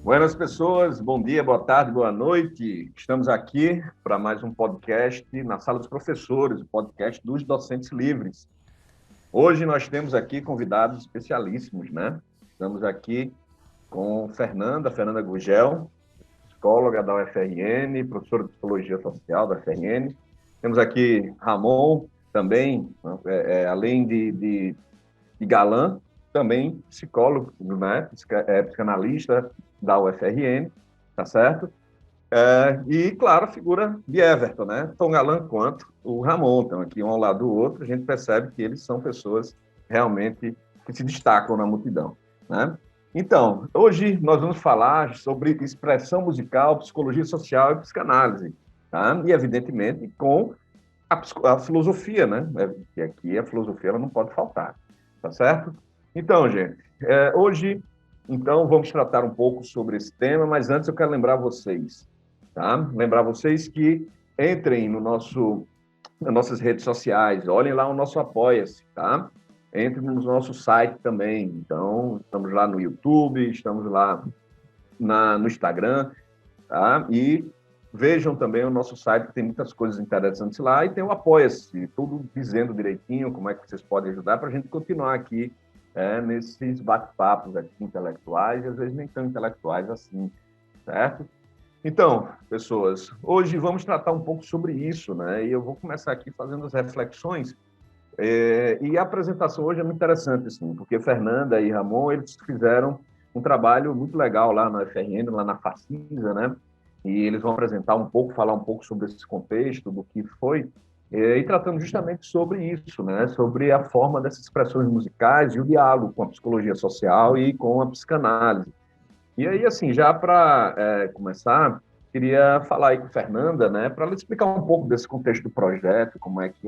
Buenas pessoas, bom dia, boa tarde, boa noite. Estamos aqui para mais um podcast na Sala dos Professores, o podcast dos Docentes Livres. Hoje nós temos aqui convidados especialíssimos, né? Estamos aqui com Fernanda Gugel, psicóloga da UFRN, professora de Psicologia Social da UFRN. Temos aqui Ramon, também, além de galã, também psicólogo, né? Psicanalista da UFRN, tá certo? E, claro, a figura de Everton, né? Tão galã quanto o Ramon, estão aqui um ao lado do outro, a gente percebe que eles são pessoas realmente que se destacam na multidão, né? Então, hoje nós vamos falar sobre expressão musical, psicologia social e psicanálise, tá? E, evidentemente, com a filosofia, né? Que aqui a filosofia ela não pode faltar, tá certo? Então, gente, hoje, então, vamos tratar um pouco sobre esse tema, mas antes eu quero lembrar vocês, tá? Lembrar vocês que entrem nas nossas redes sociais, olhem lá o nosso Apoia-se, tá? Entrem no nosso site também. Então, estamos lá no YouTube, estamos lá no Instagram, tá? E vejam também o nosso site, que tem muitas coisas interessantes lá, e tem o Apoia-se, tudo dizendo direitinho como é que vocês podem ajudar para a gente continuar aqui nesses bate-papos aqui intelectuais, e às vezes nem tão intelectuais assim, certo? Então, pessoas, hoje vamos tratar um pouco sobre isso, né? E eu vou começar aqui fazendo as reflexões. E a apresentação hoje é muito interessante, assim, porque Fernanda e Ramon, eles fizeram um trabalho muito legal lá na UFRN, lá na Facisa, né? E eles vão apresentar um pouco, falar um pouco sobre esse contexto, do que foi, e tratando justamente sobre isso, né? Sobre a forma dessas expressões musicais e o diálogo com a psicologia social e com a psicanálise. E aí, assim, já para começar, queria falar aí com a Fernanda, né, para ela explicar um pouco desse contexto do projeto, como é que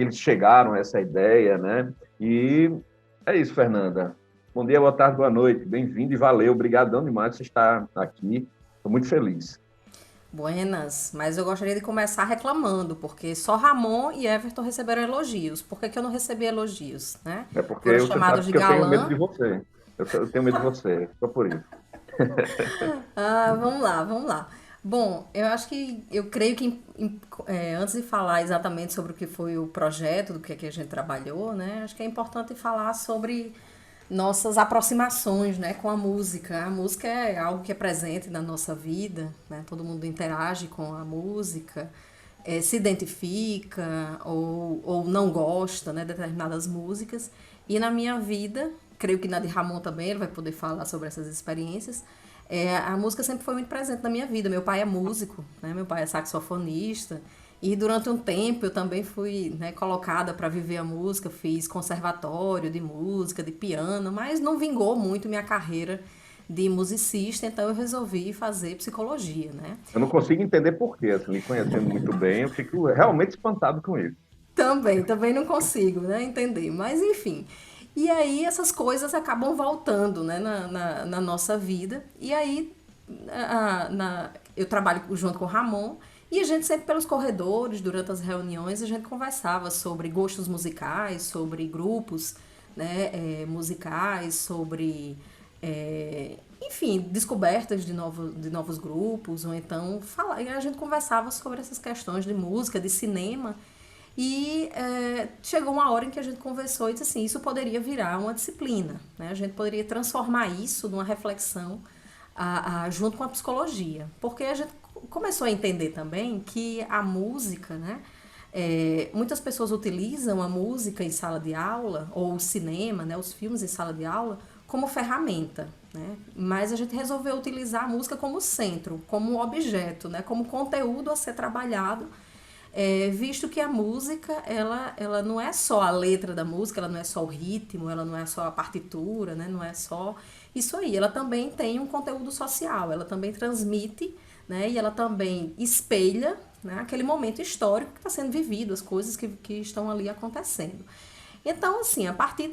eles chegaram a essa ideia, né? E é isso, Fernanda. Bom dia, boa tarde, boa noite. Bem-vindo e valeu. Obrigadão demais por você estar aqui. Estou muito feliz. Buenas, mas eu gostaria de começar reclamando, porque só Ramon e Everton receberam elogios. Por que que eu não recebi elogios, né? É porque Foram você chamados sabe de que eu tenho medo galã. de você. Eu tenho medo de você, só por isso. Ah, vamos lá, vamos lá. Bom, eu acho que, eu creio que antes de falar exatamente sobre o que foi o projeto, do que a gente trabalhou, né? Acho que é importante falar sobre nossas aproximações, né, com a música. A música é algo que é presente na nossa vida, né? Todo mundo interage com a música, se identifica ou não gosta, né, de determinadas músicas. E na minha vida, creio que na de Ramon também, ele vai poder falar sobre essas experiências. A música sempre foi muito presente na minha vida. Meu pai é músico, né? Meu pai é saxofonista. E durante um tempo eu também fui, né, colocada para viver a música, fiz conservatório de música, de piano, mas não vingou muito minha carreira de musicista, então eu resolvi fazer psicologia, né? Eu não consigo entender por quê, assim, lhe conhecendo muito bem, eu fico realmente espantado com isso. Também não consigo, né, entender, mas enfim. E aí essas coisas acabam voltando, né, na nossa vida. E aí eu trabalho junto com o Ramon e a gente sempre pelos corredores, durante as reuniões, a gente conversava sobre gostos musicais, sobre grupos, né, musicais, sobre, enfim, descobertas de novos grupos, ou então a gente conversava sobre essas questões de música, de cinema. E chegou uma hora em que a gente conversou e disse assim, isso poderia virar uma disciplina, né? A gente poderia transformar isso numa reflexão junto com a psicologia, porque a gente começou a entender também que a música, né? Muitas pessoas utilizam a música em sala de aula ou o cinema, né? Os filmes em sala de aula como ferramenta, né? Mas a gente resolveu utilizar a música como centro, como objeto, né? Como conteúdo a ser trabalhado, visto que a música ela não é só a letra da música, ela não é só o ritmo, ela não é só a partitura, né? Não é só isso aí, ela também tem um conteúdo social, ela também transmite, né? E ela também espelha, né, aquele momento histórico que está sendo vivido, as coisas que estão ali acontecendo. Então, assim, a partir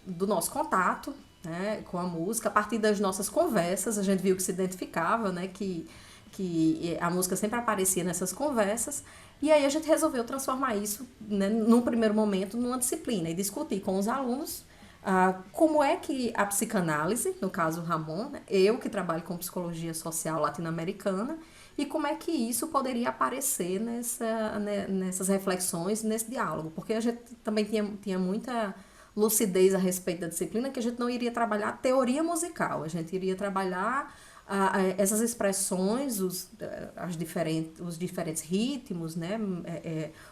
do nosso contato, né, com a música, a partir das nossas conversas, a gente viu que se identificava, né, que a música sempre aparecia nessas conversas, e aí a gente resolveu transformar isso, né, num primeiro momento, numa disciplina, e discutir com os alunos como é que a psicanálise, no caso o Ramon, né, eu que trabalho com psicologia social latino-americana, e como é que isso poderia aparecer nessas reflexões, nesse diálogo, porque a gente também tinha muita lucidez a respeito da disciplina, que a gente não iria trabalhar teoria musical, a gente iria trabalhar essas expressões, os diferentes ritmos, né,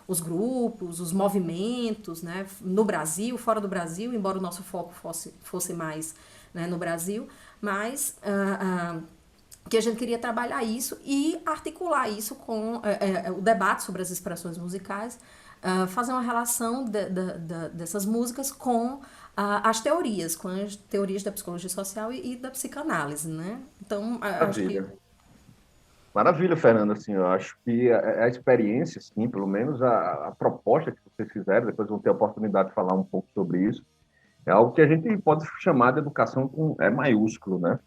os grupos, os movimentos, né, no Brasil, fora do Brasil, embora o nosso foco fosse mais, né, no Brasil, mas que a gente queria trabalhar isso e articular isso com o debate sobre as expressões musicais, fazer uma relação dessas músicas com as teorias, com as teorias da psicologia social e da psicanálise, né? Então, acho que... Maravilha. Maravilha, Fernanda, assim, eu acho que a experiência, sim, pelo menos a proposta que vocês fizeram, depois vão ter a oportunidade de falar um pouco sobre isso, é algo que a gente pode chamar de educação com E maiúsculo, né?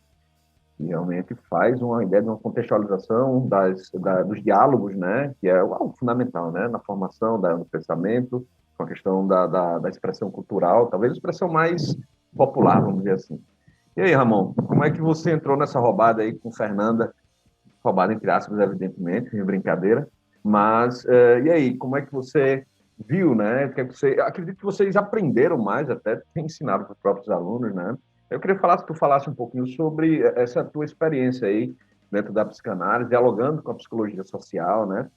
E realmente faz uma ideia de uma contextualização dos diálogos, né? Que é algo fundamental, né? Na formação do pensamento, com a questão da expressão cultural, talvez a expressão mais popular, vamos dizer assim. E aí, Ramon, como é que você entrou nessa roubada aí com Fernanda? Roubada entre aspas, evidentemente, em brincadeira. Mas, e aí, como é que você viu, né? Acredito que vocês aprenderam mais, até tem ensinado para os próprios alunos, né? Eu queria falar, se tu falasse um pouquinho sobre essa tua experiência aí dentro da psicanálise, dialogando com a psicologia social, né?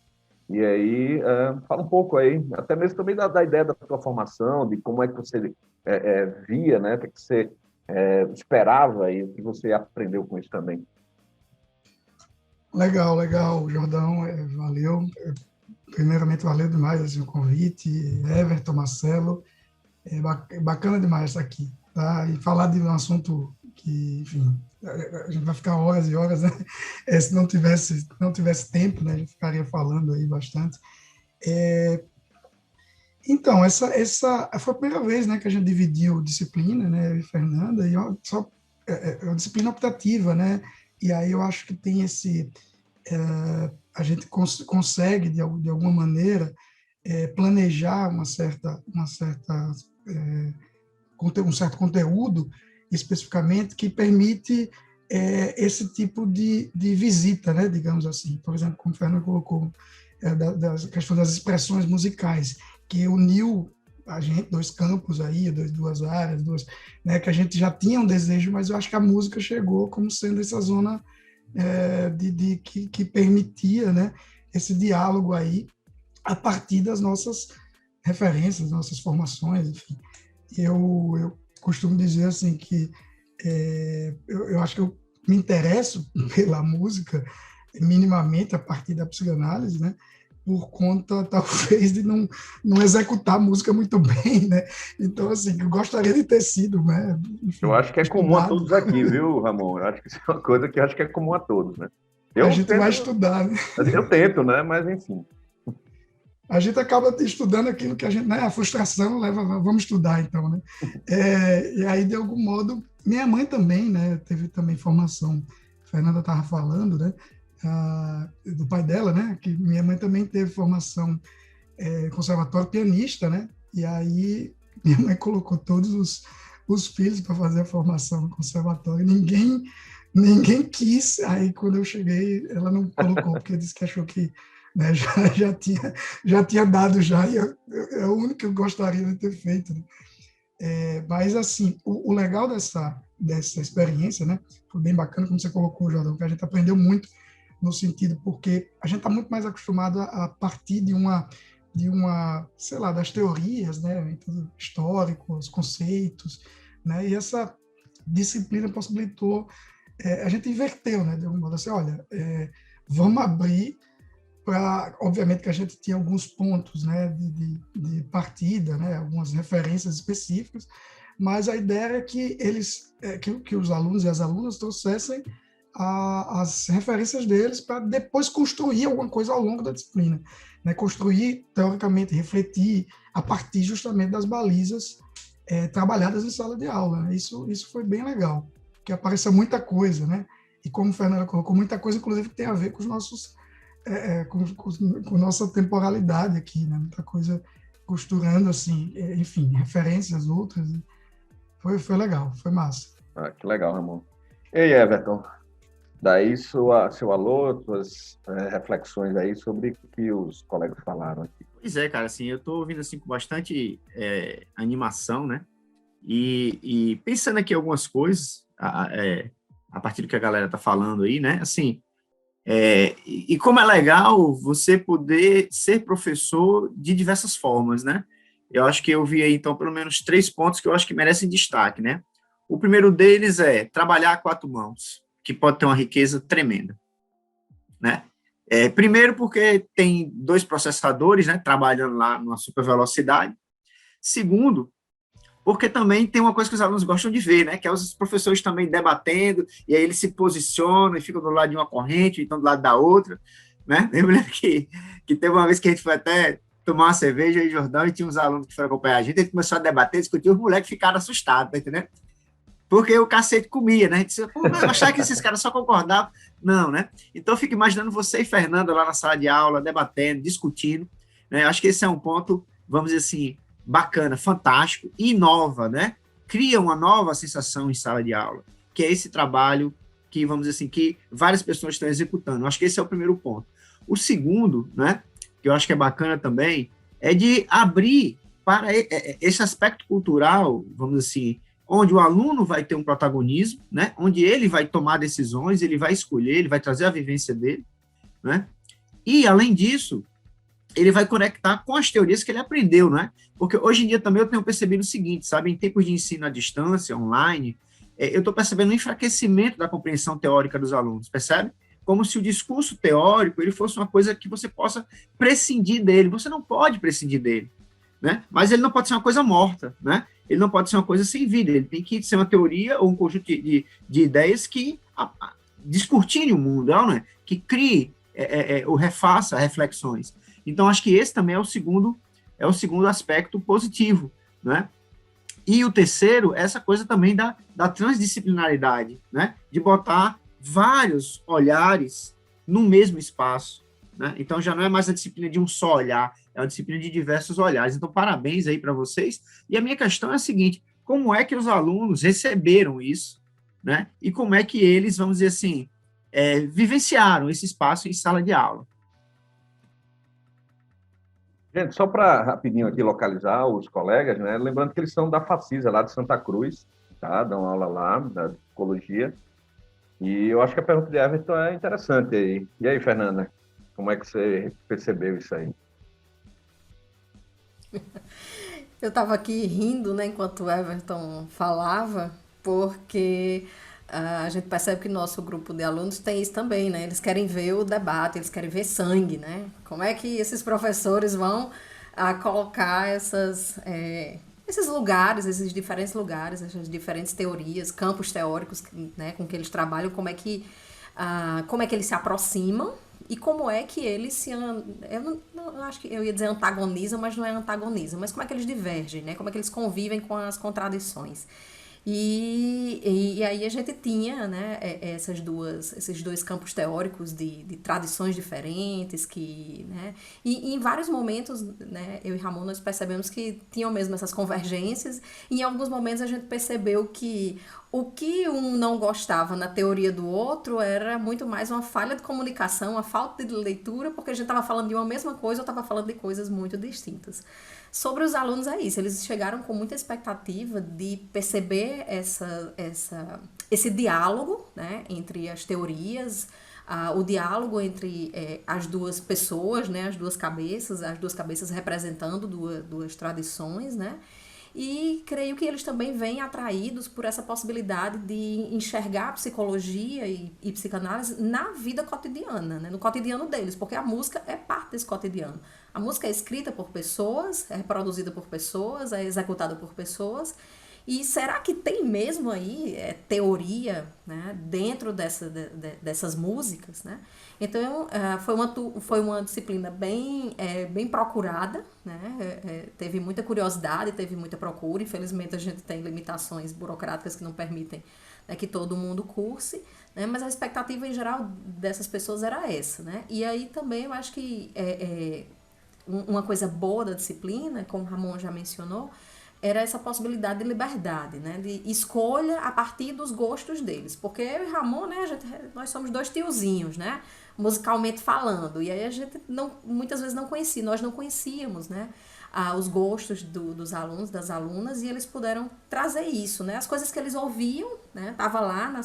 E aí, fala um pouco aí, até mesmo também da ideia da tua formação, de como é que você via, né? O que você esperava e o que você aprendeu com isso também. Legal, legal, Jordão, valeu. Primeiramente, valeu demais assim, o convite, Everton, Marcelo, bacana demais estar aqui, tá? E falar de um assunto que, enfim, a gente vai ficar horas e horas, né? Se não tivesse tempo, né, a gente ficaria falando aí bastante. Então, essa foi a primeira vez, né, que a gente dividiu disciplina, né, eu e Fernanda, e é uma disciplina optativa, né? E aí eu acho que tem a gente consegue, de alguma maneira, planejar um certo conteúdo, especificamente, que permite esse tipo de visita, né, digamos assim. Por exemplo, como o Fernando colocou, da questão das expressões musicais, que uniu a gente, dois campos aí, duas áreas, né, que a gente já tinha um desejo, mas eu acho que a música chegou como sendo essa zona que permitia, né, esse diálogo aí a partir das nossas referências, nossas formações, enfim. Eu costumo dizer assim que eu acho que eu me interesso pela música minimamente a partir da psicanálise, né, por conta, talvez, de não executar a música muito bem, né? Então, assim, eu gostaria de ter sido, né? Enfim, eu acho que é comum a todos aqui, viu, Ramon? Eu acho que isso é uma coisa que eu acho que é comum a todos, né? A gente vai estudar, né? Eu tento, né? Mas, enfim. A gente acaba estudando aquilo que a gente, né? A frustração leva, vamos estudar, então, né? E aí, de algum modo, minha mãe também, né? Teve também formação, a Fernanda estava falando, né? Do pai dela, né? Que minha mãe também teve formação conservatório, pianista, né? E aí minha mãe colocou todos os filhos para fazer a formação no conservatório. Ninguém quis. Aí quando eu cheguei, ela não colocou porque disse que achou que, né, já tinha dado já. E é o único que eu gostaria de ter feito. Né? Mas assim, o legal dessa experiência, né? Foi bem bacana, como você colocou, Jordão, que a gente aprendeu muito no sentido porque a gente está muito mais acostumado a partir de uma, sei lá, das teorias, né, históricos, conceitos, né, e essa disciplina possibilitou, a gente inverteu, né, de algum modo, assim, olha, vamos abrir para, obviamente que a gente tinha alguns pontos, né, de partida, né, algumas referências específicas, mas a ideia é que que os alunos e as alunas trouxessem as referências deles para depois construir alguma coisa ao longo da disciplina, né? Construir, teoricamente, refletir a partir justamente das balizas trabalhadas em sala de aula. Né? Isso foi bem legal, porque apareceu muita coisa, né? E como o Fernando colocou, muita coisa, inclusive, que tem a ver com os nossos com nossa temporalidade aqui, né? Muita coisa costurando, assim, enfim, referências outras. Foi legal, foi massa. Ah, que legal, Ramon. Ei, Everton, daí seu alô, suas reflexões aí sobre o que os colegas falaram aqui. Pois é, cara, assim, eu estou ouvindo assim com bastante animação, né? E pensando aqui algumas coisas a partir do que a galera tá falando aí, né? Assim, e como é legal você poder ser professor de diversas formas, né? Eu acho que eu vi aí, então, pelo menos 3 pontos que eu acho que merecem destaque, né? O primeiro deles é trabalhar a 4 mãos, que pode ter uma riqueza tremenda, né? Primeiro porque tem 2 processadores, né, trabalhando lá numa super velocidade. Segundo, porque também tem uma coisa que os alunos gostam de ver, né, que é os professores também debatendo, e aí eles se posicionam e ficam do lado de uma corrente, então do lado da outra, né? Eu me lembro que teve uma vez que a gente foi até tomar uma cerveja em Jordão e tinha uns alunos que foram acompanhar a gente, a gente começou a debater, discutir, os moleques ficaram assustados, tá entendendo? Porque o cacete comia, né? A gente disse, pô, eu achava que esses caras só concordavam. Não, né? Então, eu fico imaginando você e Fernanda lá na sala de aula, debatendo, discutindo, né? Acho que esse é um ponto, vamos dizer assim, bacana, fantástico, e inova, né? Cria uma nova sensação em sala de aula, que é esse trabalho que, vamos dizer assim, que várias pessoas estão executando. Acho que esse é o primeiro ponto. O segundo, né, que eu acho que é bacana também, é de abrir para esse aspecto cultural, vamos dizer assim, onde o aluno vai ter um protagonismo, né, onde ele vai tomar decisões, ele vai escolher, ele vai trazer a vivência dele, né, e, além disso, ele vai conectar com as teorias que ele aprendeu, né, porque hoje em dia também eu tenho percebido o seguinte, sabe, em tempos de ensino à distância, online, eu estou percebendo um enfraquecimento da compreensão teórica dos alunos, percebe? Como se o discurso teórico ele fosse uma coisa que você possa prescindir dele, você não pode prescindir dele, né, mas ele não pode ser uma coisa morta, né, ele não pode ser uma coisa sem vida, ele tem que ser uma teoria ou um conjunto de ideias que descortine o mundo, não é? Que crie ou refaça reflexões. Então, acho que esse também é o segundo aspecto positivo, né? E o terceiro, essa coisa também da transdisciplinaridade, né? De botar vários olhares no mesmo espaço, né? Então, já não é mais a disciplina de um só olhar, é uma disciplina de diversos olhares. Então, parabéns aí para vocês. E a minha questão é a seguinte, como é que os alunos receberam isso, né? E como é que eles, vamos dizer assim, vivenciaram esse espaço em sala de aula? Gente, só para rapidinho aqui localizar os colegas, né? Lembrando que eles são da Facisa, lá de Santa Cruz, tá? Dão aula lá, da psicologia. E eu acho que a pergunta de Everton é interessante aí. E aí, Fernanda, como é que você percebeu isso aí? Eu estava aqui rindo, né, enquanto o Everton falava, porque a gente percebe que nosso grupo de alunos tem isso também, né? Eles querem ver o debate, eles querem ver sangue, né? Como é que esses professores vão colocar esses lugares, esses diferentes lugares, essas diferentes teorias, campos teóricos, né, com que eles trabalham, como é que eles se aproximam e como é que eles eu acho que eu ia dizer antagonizam, mas não é antagonizam, mas como é que eles divergem, né? Como é que eles convivem com as contradições. E aí a gente tinha, né, esses dois campos teóricos de tradições diferentes, né, e em vários momentos, né, eu e Ramon nós percebemos que tinham mesmo essas convergências, e em alguns momentos a gente percebeu que o que um não gostava na teoria do outro era muito mais uma falha de comunicação, uma falta de leitura, porque a gente estava falando de uma mesma coisa ou estava falando de coisas muito distintas. Sobre os alunos é isso, eles chegaram com muita expectativa de perceber esse diálogo, né, entre as teorias, o diálogo entre as duas pessoas, né, as duas cabeças representando duas tradições, né, e creio que eles também vêm atraídos por essa possibilidade de enxergar a psicologia e psicanálise na vida cotidiana, né? No cotidiano deles, porque a música é parte desse cotidiano. A música é escrita por pessoas, é produzida por pessoas, é executada por pessoas. E será que tem mesmo aí teoria, né, dentro dessas músicas, né? Então, foi uma disciplina bem procurada, né? Teve muita curiosidade, teve muita procura. Infelizmente, a gente tem limitações burocráticas que não permitem, né, que todo mundo curse, né? Mas a expectativa, em geral, dessas pessoas era essa, né? E aí também eu acho que uma coisa boa da disciplina, como o Ramon já mencionou, era essa possibilidade de liberdade, né? De escolha a partir dos gostos deles. Porque eu e Ramon, né, nós somos dois tiozinhos, né? Musicalmente falando. E aí a gente muitas vezes nós não conhecíamos, né? Os gostos dos alunos, das alunas, e eles puderam trazer isso, né? As coisas que eles ouviam, né? Tava lá na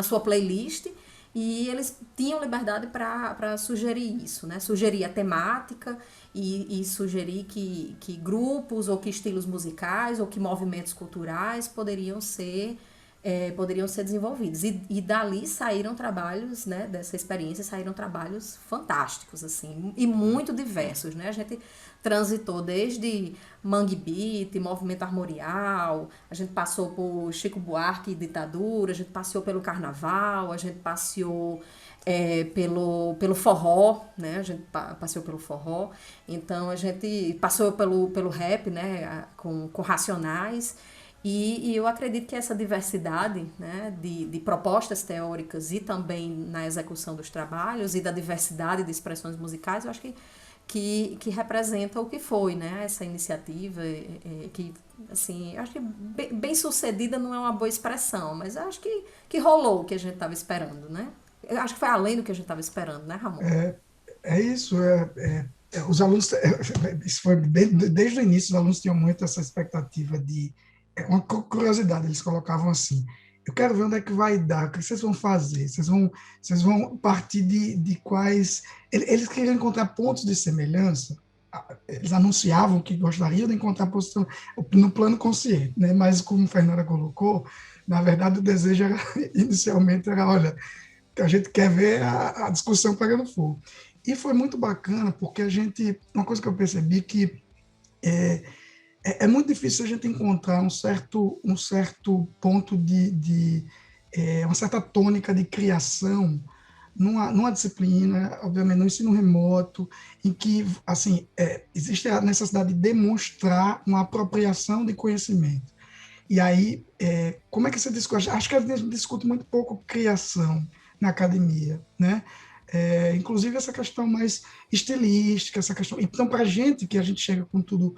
sua playlist, e eles tinham liberdade para sugerir isso, né? Sugerir a temática e sugerir que grupos ou que estilos musicais ou que movimentos culturais poderiam ser desenvolvidos. E dali saíram trabalhos, né? Dessa experiência saíram trabalhos fantásticos, assim, e muito diversos, né? A gente transitou desde Mangue Beat, Movimento Armorial, a gente passou por Chico Buarque e ditadura, a gente passeou pelo carnaval, a gente passeou pelo forró, né? A gente passeou pelo forró, então a gente passou pelo rap, né? Com Racionais. E eu acredito que essa diversidade, né, de propostas teóricas e também na execução dos trabalhos e da diversidade de expressões musicais, eu acho que representa o que foi, né, essa iniciativa, que, assim, eu acho que bem sucedida não é uma boa expressão, mas eu acho que rolou o que a gente estava esperando, né? Eu acho que foi além do que a gente estava esperando, né, Ramon? É isso. Os alunos, isso foi desde o início, os alunos tinham muito essa expectativa de uma curiosidade. Eles colocavam assim: eu quero ver onde é que vai dar, o que vocês vão fazer, vocês vão partir de quais. Eles queriam encontrar pontos de semelhança. Eles anunciavam que gostariam de encontrar posição no plano consciente, né? Mas como a Fernanda colocou, na verdade o desejo era, inicialmente era, olha, que a gente quer ver a discussão pegando fogo. E foi muito bacana, porque uma coisa que eu percebi que é muito difícil a gente encontrar um certo ponto uma certa tônica de criação numa disciplina, obviamente no ensino remoto, em que, assim, existe a necessidade de demonstrar uma apropriação de conhecimento. E aí, como é que você discute? Acho que a gente discute muito pouco criação na academia, né? Inclusive essa questão mais estilística, essa questão. Então, para a gente, que a gente chega com tudo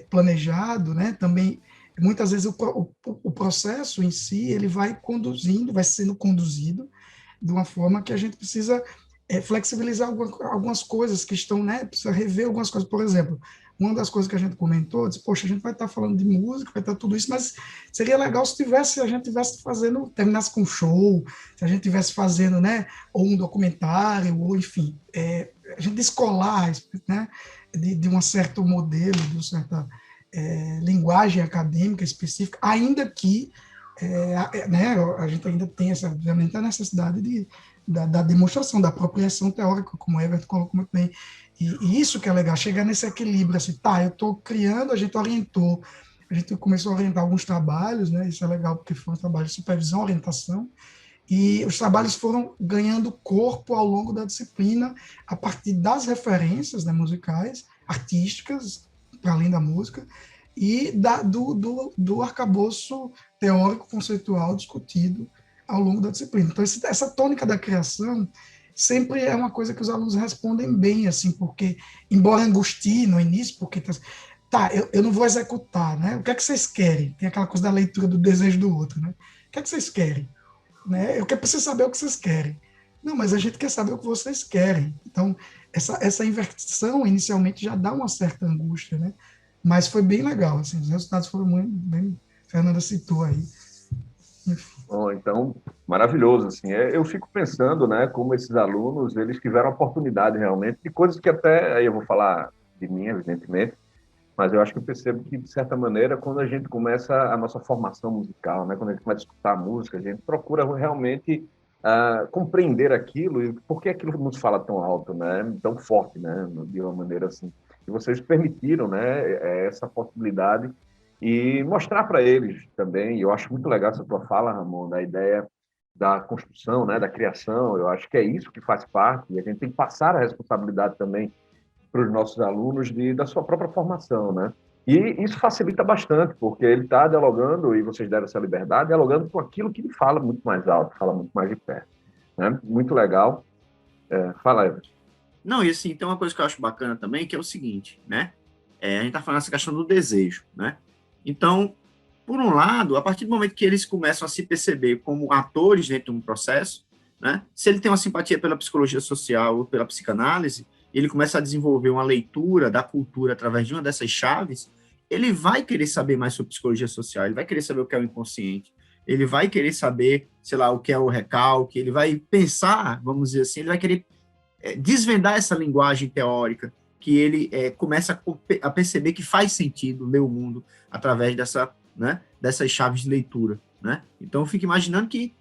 planejado, né? Também, muitas vezes, o processo em si, ele vai sendo conduzido de uma forma que a gente precisa flexibilizar algumas coisas que estão, né? Precisa rever algumas coisas. Por exemplo, uma das coisas que a gente comentou, disse, poxa, a gente vai estar falando de música, vai estar tudo isso, mas seria legal se a gente tivesse fazendo, terminasse com um show, se a gente tivesse fazendo, né, ou um documentário, ou enfim, a gente descolar, né, de um certo modelo, de uma certa linguagem acadêmica específica, ainda que né, a gente ainda tem obviamente, a necessidade da demonstração, da apropriação teórica, como o Everton colocou muito bem. E isso que é legal, chegar nesse equilíbrio, assim, tá, eu estou criando, a gente orientou, a gente começou a orientar alguns trabalhos, né, isso é legal porque foi um trabalho de supervisão, orientação, e os trabalhos foram ganhando corpo ao longo da disciplina, a partir das referências, né, musicais, artísticas, para além da música, e do arcabouço teórico conceitual discutido ao longo da disciplina. Então, essa tônica da criação sempre é uma coisa que os alunos respondem bem, assim, porque, embora angustie no início, porque eu não vou executar, né? O que é que vocês querem? Tem aquela coisa da leitura do desejo do outro, né? O que é que vocês querem? Né? Eu preciso saber o que vocês querem. Não, mas a gente quer saber o que vocês querem. Então, essa inversão inicialmente já dá uma certa angústia, né? Mas foi bem legal, assim, os resultados foram muito bem, a Fernanda citou aí. Bom, então, maravilhoso, assim. Eu fico pensando, né, como esses alunos, eles tiveram oportunidade realmente de coisas que até, aí eu vou falar de mim, evidentemente, mas eu acho que eu percebo que, de certa maneira, quando a gente começa a nossa formação musical, né, quando a gente começa a escutar música, a gente procura realmente compreender aquilo e por que aquilo nos fala tão alto, né, tão forte, né, de uma maneira assim. E vocês permitiram, né, essa possibilidade e mostrar para eles também. E eu acho muito legal essa tua fala, Ramon, da ideia da construção, né, da criação. Eu acho que é isso que faz parte e a gente tem que passar a responsabilidade também para os nossos alunos da sua própria formação, né? E isso facilita bastante, porque ele está dialogando, e vocês deram essa liberdade, dialogando com aquilo que ele fala muito mais alto, fala muito mais de perto. Né? Muito legal. Fala, Everton. Não, e assim, tem uma coisa que eu acho bacana também, que é o seguinte, né? A gente está falando essa questão do desejo, né? Então, por um lado, a partir do momento que eles começam a se perceber como atores dentro de um processo, né, se ele tem uma simpatia pela psicologia social ou pela psicanálise, ele começa a desenvolver uma leitura da cultura através de uma dessas chaves, ele vai querer saber mais sobre psicologia social, ele vai querer saber o que é o inconsciente, ele vai querer saber, sei lá, o que é o recalque, ele vai pensar, vamos dizer assim, ele vai querer desvendar essa linguagem teórica, que ele começa a perceber que faz sentido ler o mundo através dessas chaves de leitura. Né? Então, eu fico imaginando que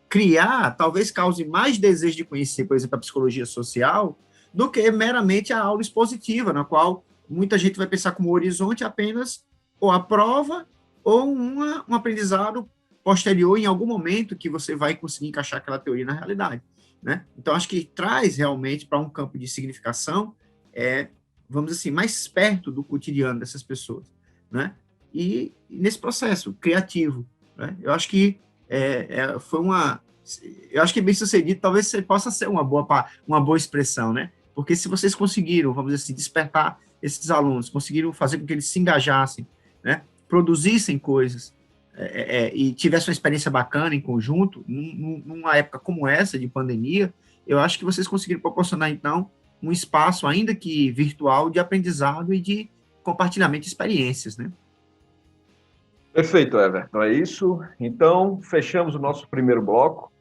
criar talvez cause mais desejo de conhecer, por exemplo, a psicologia social, do que meramente a aula expositiva, na qual muita gente vai pensar como horizonte apenas ou a prova ou um aprendizado posterior em algum momento que você vai conseguir encaixar aquela teoria na realidade. Né? Então, acho que traz realmente para um campo de significação, vamos dizer assim, mais perto do cotidiano dessas pessoas. Né? E nesse processo criativo, né? Eu acho que eu acho que bem sucedido talvez possa ser uma boa expressão, né? Porque se vocês conseguiram, vamos dizer assim, despertar esses alunos, conseguiram fazer com que eles se engajassem, né? Produzissem coisas, e tivesse uma experiência bacana em conjunto, numa época como essa, de pandemia, eu acho que vocês conseguiram proporcionar, então, um espaço, ainda que virtual, de aprendizado e de compartilhamento de experiências, né? Perfeito, Everton, é isso. Então, fechamos o nosso primeiro bloco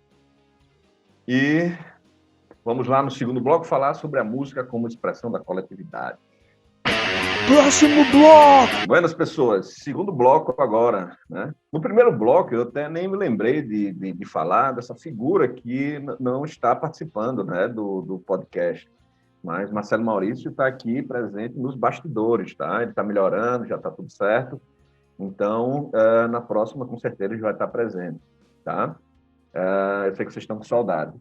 e vamos lá no segundo bloco falar sobre a música como expressão da coletividade. Próximo bloco! Buenas, pessoas. Segundo bloco agora, né? No primeiro bloco, eu até nem me lembrei de falar dessa figura que não está participando, né, do podcast. Mas Marcelo Maurício está aqui presente nos bastidores, tá? Ele está melhorando, já está tudo certo. Então, na próxima, com certeza, ele vai estar presente, tá? Eu sei que vocês estão com saudade.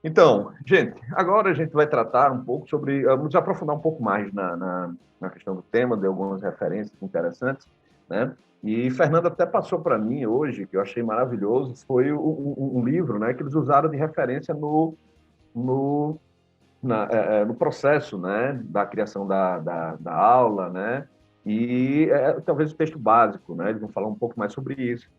Então, gente, agora a gente vai tratar um pouco sobre... Vamos aprofundar um pouco mais na questão do tema, de algumas referências interessantes, né? E Fernanda até passou para mim hoje, que eu achei maravilhoso, foi um livro, né, que eles usaram de referência no processo, né, da criação da aula, né? E talvez o texto básico, né? Eles vão falar um pouco mais sobre isso.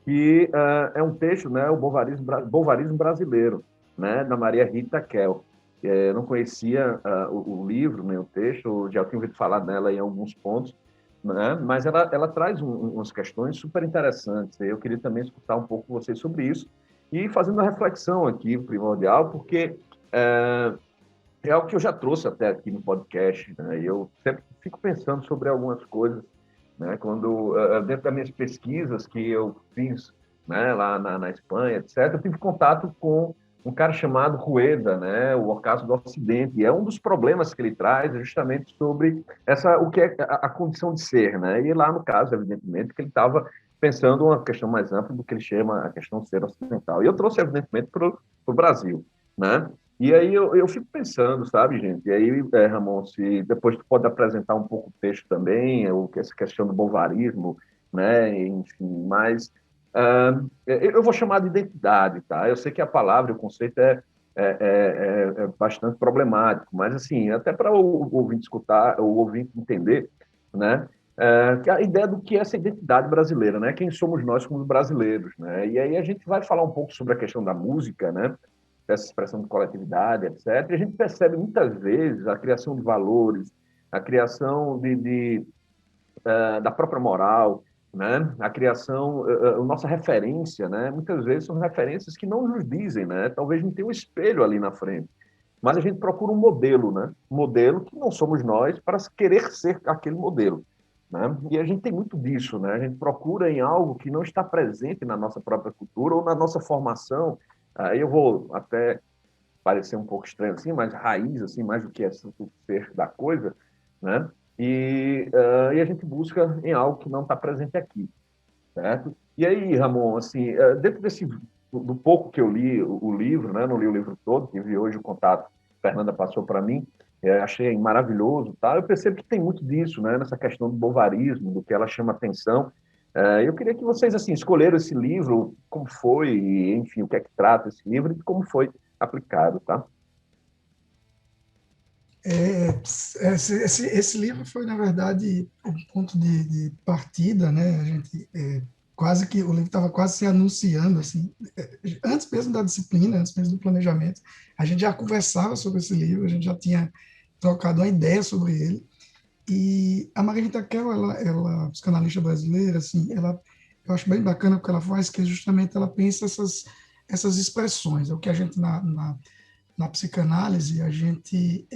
E é um texto, né, o Bolvarismo Brasileiro, né, da Maria Rita Kell. Eu não conhecia o livro, nem o texto, já tinha ouvido falar dela em alguns pontos, né, mas ela traz umas questões super interessantes. Eu queria também escutar um pouco vocês sobre isso e fazendo uma reflexão aqui primordial, porque é algo que eu já trouxe até aqui no podcast, né, e eu sempre fico pensando sobre algumas coisas, né, quando dentro das minhas pesquisas que eu fiz, né, lá na Espanha, etc., eu tive contato com um cara chamado Rueda, né, o Ocaso do Ocidente, e é um dos problemas que ele traz justamente sobre o que é a condição de ser, né, e lá no caso, evidentemente, que ele estava pensando uma questão mais ampla do que ele chama a questão de ser ocidental. E eu trouxe, evidentemente, para o Brasil, né, e aí eu fico pensando, sabe, gente, e aí, Ramon, se depois tu pode apresentar um pouco o texto também, essa questão do bolvarismo, né, enfim, mas eu vou chamar de identidade, tá? Eu sei que a palavra, o conceito é bastante problemático, mas, assim, até para o ouvinte escutar, o ouvinte entender, né, que a ideia do que é essa identidade brasileira, né? Quem somos nós como brasileiros, né? E aí a gente vai falar um pouco sobre a questão da música, né? Essa expressão de coletividade, etc. E a gente percebe muitas vezes a criação de valores, a criação da própria moral, né? A criação, a nossa referência, né? Muitas vezes são referências que não nos dizem, né? Talvez não tenha um espelho ali na frente, mas a gente procura um modelo, né? Um modelo que não somos nós para querer ser aquele modelo, né? E a gente tem muito disso, né? A gente procura em algo que não está presente na nossa própria cultura ou na nossa formação. Aí eu vou até parecer um pouco estranho assim, mas raiz, assim, mais do que o ser da coisa, né? E a gente busca em algo que não está presente aqui, certo? E aí, Ramon, assim, dentro do pouco que eu li o livro, né? Não li o livro todo, tive hoje o contato, a Fernanda passou para mim, achei maravilhoso, tá? Eu percebo que tem muito disso, né? Nessa questão do bolvarismo, do que ela chama atenção. Eu queria que vocês, assim, escolheram esse livro, como foi, e, enfim, o que é que trata esse livro e como foi aplicado, tá? Esse livro foi, na verdade, um ponto de partida, né? A gente quase que o livro estava quase se anunciando, assim, antes mesmo da disciplina, antes mesmo do planejamento, a gente já conversava sobre esse livro, a gente já tinha trocado uma ideia sobre ele. E a Maria Rita Kell, ela psicanalista brasileira, assim, eu acho bem bacana o que ela faz, que justamente ela pensa essas expressões, é o que a gente na psicanálise a gente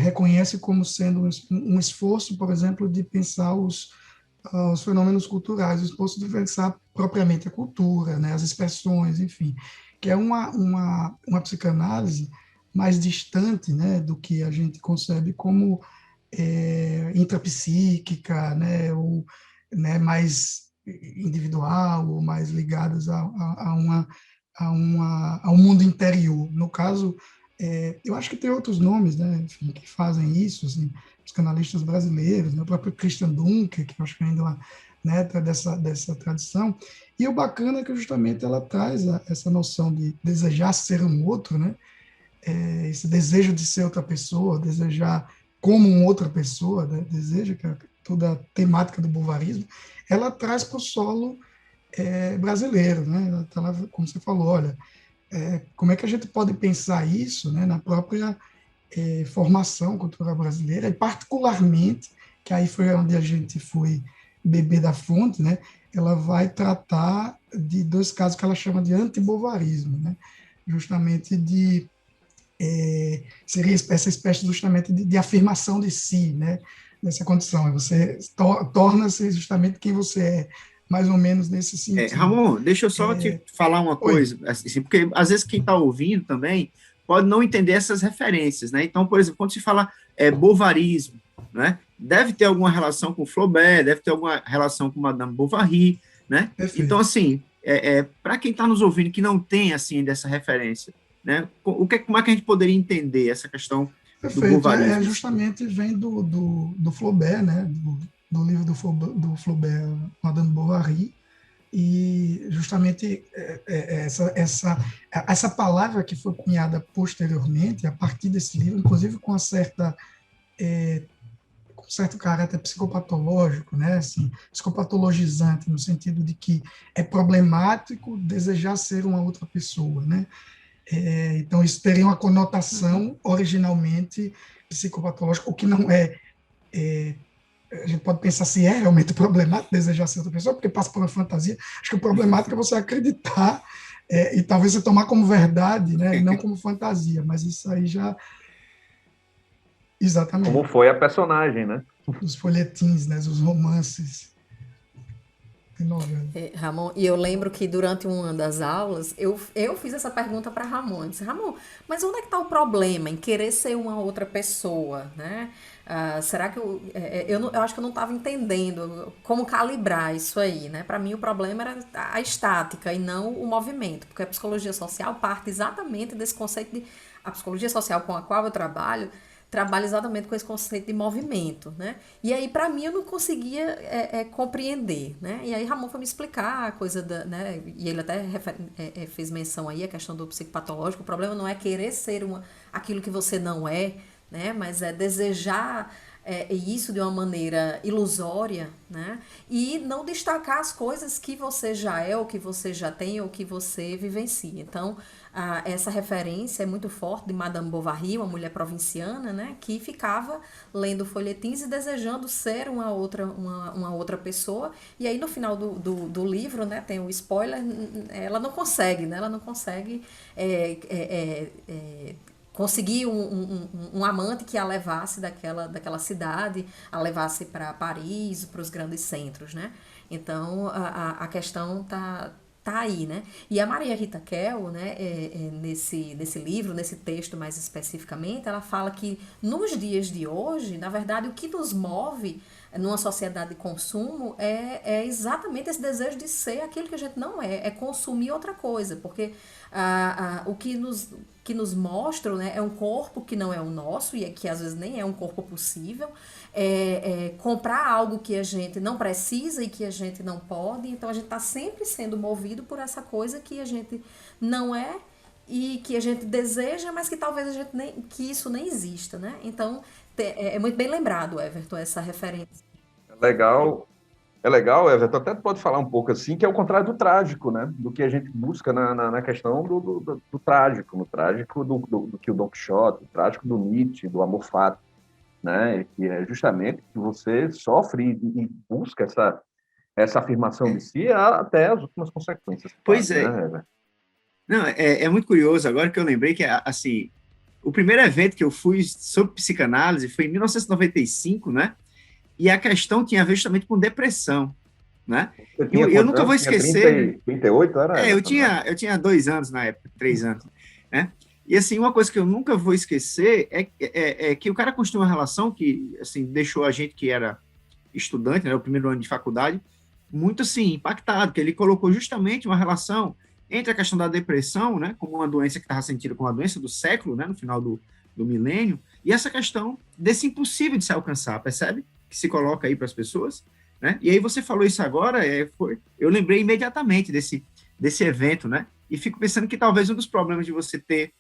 reconhece como sendo um esforço, por exemplo, de pensar os fenômenos culturais, o esforço de pensar propriamente a cultura, né, as expressões, enfim, que é uma psicanálise mais distante, né, do que a gente concebe como intrapsíquica, né, ou né, mais individual, ou mais ligadas ao mundo interior. No caso, eu acho que tem outros nomes, né, enfim, que fazem isso, assim, psicanalistas brasileiros, né, o próprio Christian Dunker, que eu acho que ainda né, dessa tradição. E o bacana é que justamente ela traz essa noção de desejar ser um outro, né, esse desejo de ser outra pessoa, desejar como uma outra pessoa, né, desejo, que é toda a temática do bovarismo, ela traz para o solo brasileiro, né? Ela, como você falou, olha, como é que a gente pode pensar isso, né, na própria formação cultural brasileira, e particularmente, que aí foi onde a gente foi beber da fonte, né, ela vai tratar de dois casos que ela chama de antibovarismo, né, justamente seria essa espécie justamente de afirmação de si, né, nessa condição, você torna-se justamente quem você é, mais ou menos nesse sentido. Ramon, deixa eu só te falar uma coisa, assim, porque às vezes quem está ouvindo também pode não entender essas referências, né? Então, por exemplo, quando se fala bovarismo, né? Deve ter alguma relação com Flaubert, deve ter alguma relação com Madame Bovary, né? Perfeito. Então, assim, para quem está nos ouvindo que não tem, assim, dessa referência, né? Como é que a gente poderia entender essa questão do bovarismo? Justamente vem do Flaubert, né? Do livro do Flaubert, Madame Bovary, e justamente essa palavra que foi cunhada posteriormente, a partir desse livro, inclusive com com certo caráter psicopatológico, né, assim, psicopatologizante, no sentido de que é problemático desejar ser uma outra pessoa, né? Então, isso teria uma conotação originalmente psicopatológica, o que não a gente pode pensar se é realmente problemático desejar ser outra pessoa, porque passa por uma fantasia. Acho que o problemático é você acreditar e talvez você tomar como verdade, né, e não como fantasia, mas isso aí já... Exatamente. Como foi a personagem, né? Os folhetins, né, os romances de novela. Ramon, e eu lembro que durante uma das aulas, eu fiz essa pergunta para Ramon. Eu disse, Ramon, mas onde é que está o problema em querer ser uma outra pessoa, né? Será que eu acho que eu não estava entendendo como calibrar isso aí, né? Para mim o problema era a estática e não o movimento, porque a psicologia social parte exatamente desse conceito de... A psicologia social com a qual eu trabalha exatamente com esse conceito de movimento, né? E aí, para mim, eu não conseguia compreender, né? E aí, Ramon foi me explicar a coisa da, né? E ele até fez menção aí a questão do psicopatológico. O problema não é querer ser aquilo que você não é, né? Mas é desejar isso de uma maneira ilusória, né? E não destacar as coisas que você já é, ou que você já tem, ou que você vivencia. Então, essa referência é muito forte de Madame Bovary, uma mulher provinciana, né, que ficava lendo folhetins e desejando ser uma outra pessoa. E aí, no final do livro, né, tem o spoiler, ela não consegue, né, conseguir um amante que a levasse daquela cidade, a levasse para Paris, para os grandes centros, né? Então, a questão tá aí, né? E a Maria Rita Kell, né, nesse livro, nesse texto mais especificamente, ela fala que nos dias de hoje, na verdade, o que nos move numa sociedade de consumo é exatamente esse desejo de ser aquilo que a gente não é consumir outra coisa, porque o que nos mostram, né, é um corpo que não é o nosso e que às vezes nem é um corpo possível, comprar algo que a gente não precisa e que a gente não pode, então a gente está sempre sendo movido por essa coisa que a gente não é e que a gente deseja, mas que talvez a gente que isso nem exista, né? Então, é muito bem lembrado, Everton, essa referência. Legal. É legal, Everton, até pode falar um pouco assim, que é o contrário do trágico, né? Do que a gente busca na questão do trágico, no trágico do que o Don Quixote, o trágico do Nietzsche, do amor fati, né? Que é justamente que você sofre e busca essa afirmação de si até as últimas consequências. Pois quase, é. né, Everton? Não, é muito curioso, agora que eu lembrei que, assim, o primeiro evento que eu fui sobre psicanálise foi em 1995, né? E a questão tinha a ver justamente com depressão, né? Você tinha Eu quantos nunca vou anos? Tinha esquecer... 38, era, eu Everton? tinha 2 anos na época, 3 anos, né? E, assim, uma coisa que eu nunca vou esquecer é que o cara construiu uma relação que, assim, deixou a gente que era estudante, né, o primeiro ano de faculdade, muito, assim, impactado, que ele colocou justamente uma relação entre a questão da depressão, né, como uma doença que estava sentida como uma doença do século, né, no final do milênio, e essa questão desse impossível de se alcançar, percebe? Que se coloca aí para as pessoas, né? E aí você falou isso agora, eu lembrei imediatamente desse evento, né? E fico pensando que talvez um dos problemas de você ter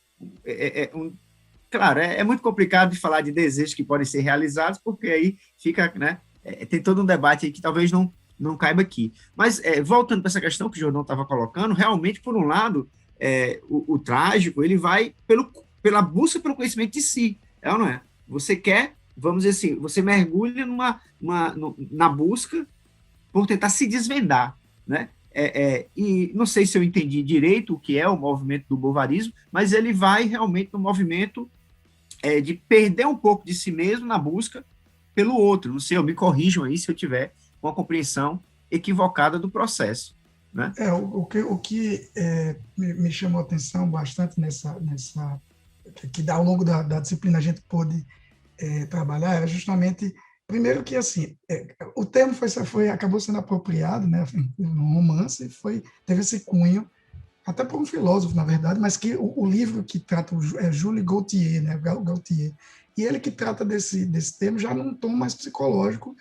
claro, é muito complicado de falar de desejos que podem ser realizados, porque aí fica, né? Tem todo um debate aí que talvez não caiba aqui. Mas, voltando para essa questão que o Jordão estava colocando, realmente, por um lado, o trágico, ele vai pela busca pelo conhecimento de si, é ou não é? Você quer, vamos dizer assim, você mergulha na busca por tentar se desvendar, né? E não sei se eu entendi direito o que é o movimento do bovarismo, mas ele vai realmente no movimento de perder um pouco de si mesmo na busca pelo outro. Não sei, me corrijam aí se eu tiver uma compreensão equivocada do processo, né? O que me chamou a atenção bastante que ao longo da disciplina a gente pôde trabalhar era justamente, primeiro que assim, o termo acabou sendo apropriado, né, no romance, teve esse cunho, até por um filósofo, na verdade, mas que o livro que trata é Jules Gaultier, né, Gaultier, e ele que trata desse termo já num tom mais psicológico,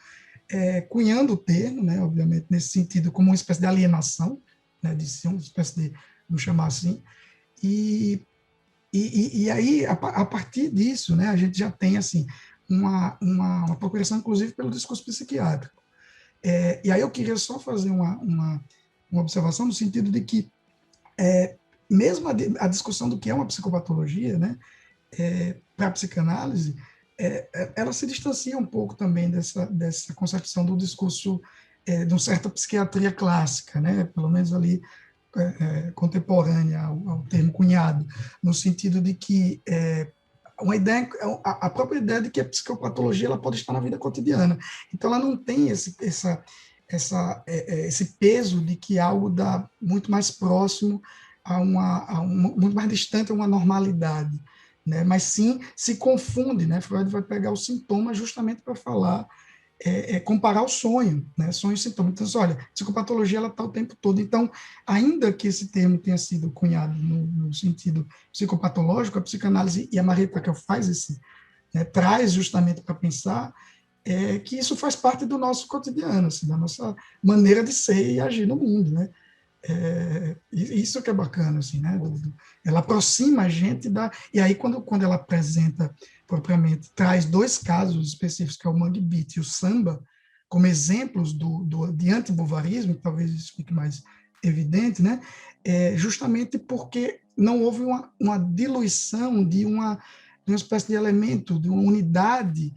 cunhando o termo, né, obviamente, nesse sentido, como uma espécie de alienação, né, de ser uma espécie de, vamos chamar assim, e aí, a partir disso, né, a gente já tem, assim, uma procuração, inclusive, pelo discurso psiquiátrico. E aí eu queria só fazer uma observação no sentido de que, mesmo a discussão do que é uma psicopatologia, né, para a psicanálise, ela se distancia um pouco também dessa concepção do discurso de uma certa psiquiatria clássica, né, pelo menos ali contemporânea ao termo cunhado, no sentido de que uma ideia, a própria ideia de que a psicopatologia ela pode estar na vida cotidiana. Então, ela não tem esse peso de que algo dá muito mais próximo muito mais distante a uma normalidade, né? Mas sim se confunde, né? Freud vai pegar o sintoma justamente para falar, comparar o sonho, né? Sonho e sintoma. Então, olha, a psicopatologia ela está o tempo todo. Então, ainda que esse termo tenha sido cunhado no sentido psicopatológico, a psicanálise e a Maria Pacquiao traz justamente para pensar que isso faz parte do nosso cotidiano, assim, da nossa maneira de ser e agir no mundo, né? Isso que é bacana, assim, né? Ela aproxima a gente e aí quando ela apresenta propriamente, traz 2 casos específicos, que é o Mangue Beat e o samba, como exemplos de antibovarismo, que talvez isso fique mais evidente, né? Justamente porque não houve uma diluição de uma espécie de elemento, de uma unidade,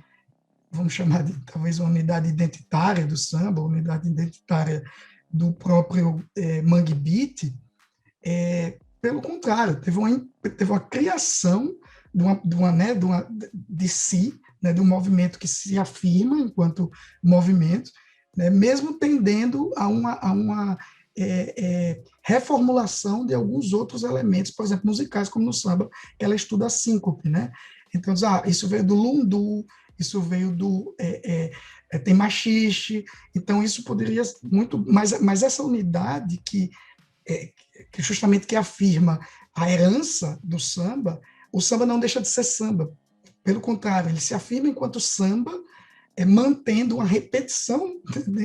vamos chamar de talvez uma unidade identitária do samba, uma unidade identitária do próprio Mangue Beat. Pelo contrário, teve uma criação de si, né, de um movimento que se afirma enquanto movimento, né, mesmo tendendo a uma reformulação de alguns outros elementos, por exemplo, musicais, como no samba, que ela estuda a síncope, né? Então, isso veio do lundu, isso veio tem machixe, então isso poderia muito, mas essa unidade que justamente que afirma a herança do samba, o samba não deixa de ser samba, pelo contrário, ele se afirma enquanto samba, mantendo uma repetição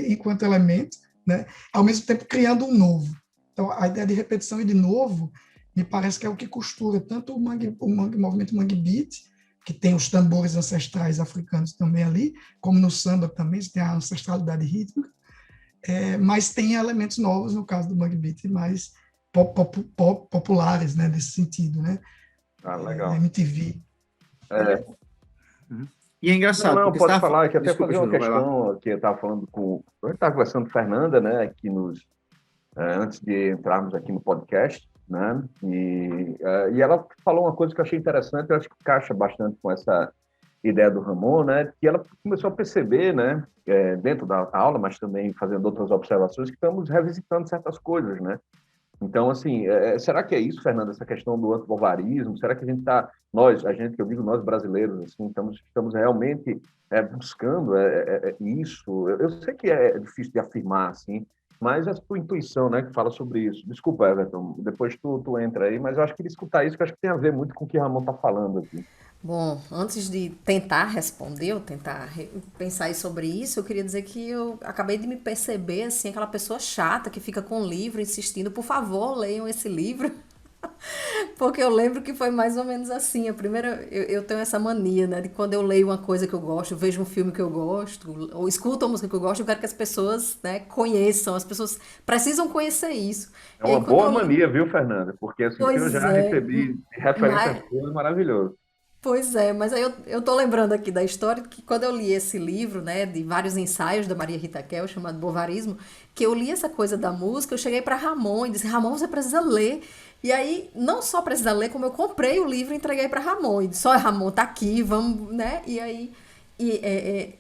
enquanto elemento, né, ao mesmo tempo criando um novo. Então, a ideia de repetição e de novo me parece que é o que costura tanto o movimento Mangue Beat, que tem os tambores ancestrais africanos também ali, como no samba também, tem a ancestralidade rítmica, mas tem elementos novos, no caso do Mangue Beat, mais populares, né, nesse sentido, né? Legal. MTV. E é engraçado. Não, porque pode falar, que até Desculpa, fazer uma Júlio, vai lá. questão que eu estava falando a gente estava conversando com a Fernanda, né, aqui antes de entrarmos aqui no podcast, né, e ela falou uma coisa que eu achei interessante, eu acho que encaixa bastante com essa ideia do Ramon, né, que ela começou a perceber, né, dentro da aula, mas também fazendo outras observações, que estamos revisitando certas coisas, né. Então, assim, será que é isso, Fernanda, essa questão do antibovarismo? Será que a gente está, que eu digo nós brasileiros, assim, estamos realmente buscando isso? Eu sei que é difícil de afirmar, assim, mas a tua intuição, né, que fala sobre isso. Desculpa, Everton, depois tu entra aí, mas eu acho que ele escutar isso, que eu acho que tem a ver muito com o que o Ramon está falando aqui. Bom, antes de tentar responder ou tentar pensar sobre isso, eu queria dizer que eu acabei de me perceber, assim, aquela pessoa chata que fica com o livro insistindo, por favor, leiam esse livro. Porque eu lembro que foi mais ou menos assim. A primeira, eu tenho essa mania, né? De quando eu leio uma coisa que eu gosto, eu vejo um filme que eu gosto, ou escuto uma música que eu gosto, eu quero que as pessoas, né, conheçam. As pessoas precisam conhecer isso. É E aí, uma quando boa eu... mania, viu, Fernanda? Porque assim, o que eu Pois já é, recebi de referências mas, boas é maravilhoso. pois é, mas aí eu tô lembrando aqui da história que quando eu li esse livro, né, de vários ensaios da Maria Rita Kel, chamado Bovarismo, que eu li essa coisa da música, eu cheguei para Ramon e disse, Ramon, você precisa ler. E aí, não só precisa ler, como eu comprei o livro e entreguei para Ramon. E disse, olha, Ramon, tá aqui, vamos, né? E aí,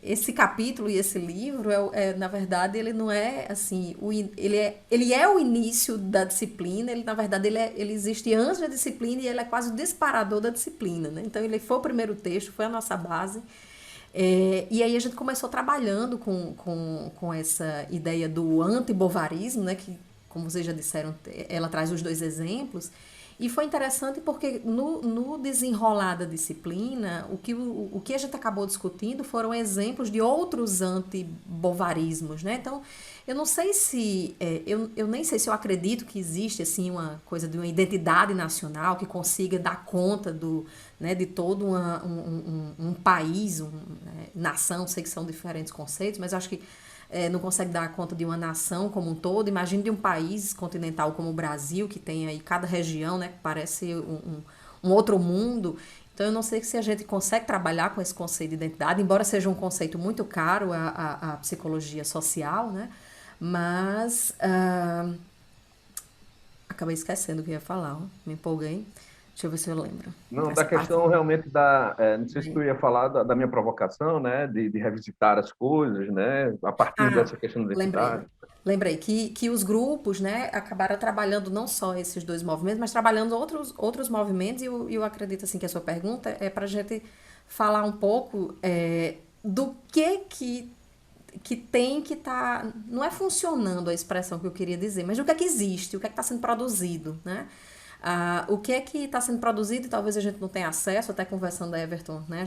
esse capítulo e esse livro, na verdade, ele não é assim, ele é o início da disciplina, ele, na verdade, ele existe antes da disciplina e ele é quase o disparador da disciplina, né? Então, ele foi o primeiro texto, foi a nossa base. E aí a gente começou trabalhando com essa ideia do antibovarismo, né, que, como vocês já disseram, ela traz os dois exemplos. E foi interessante porque no desenrolar da disciplina, o que a gente acabou discutindo foram exemplos de outros antibovarismos, né? Então, eu não sei se, eu nem sei se eu acredito que existe assim uma coisa de uma identidade nacional que consiga dar conta né, de todo um país, nação, sei que são diferentes conceitos, mas eu acho que não consegue dar conta de uma nação como um todo. Imagine de um país continental como o Brasil, que tem aí cada região, né, que parece um outro mundo. Então, eu não sei se a gente consegue trabalhar com esse conceito de identidade, embora seja um conceito muito caro à psicologia social, né? Mas acabei esquecendo o que eu ia falar, ó. Me empolguei. Deixa eu ver se eu lembro. Não, da Essa parte. questão realmente não sei se tu ia falar da minha provocação, né, de revisitar as coisas, né, a partir Ah, dessa questão da lembrei. identidade. Lembrei que os grupos, né, acabaram trabalhando não só esses dois movimentos, mas trabalhando outros movimentos, e eu acredito assim, que a sua pergunta é para a gente falar um pouco do que tem que estar. Não é funcionando a expressão que eu queria dizer, mas do que é que existe, o que é que está sendo produzido, né? O que é que está sendo produzido e talvez a gente não tenha acesso, até conversando a Everton, né?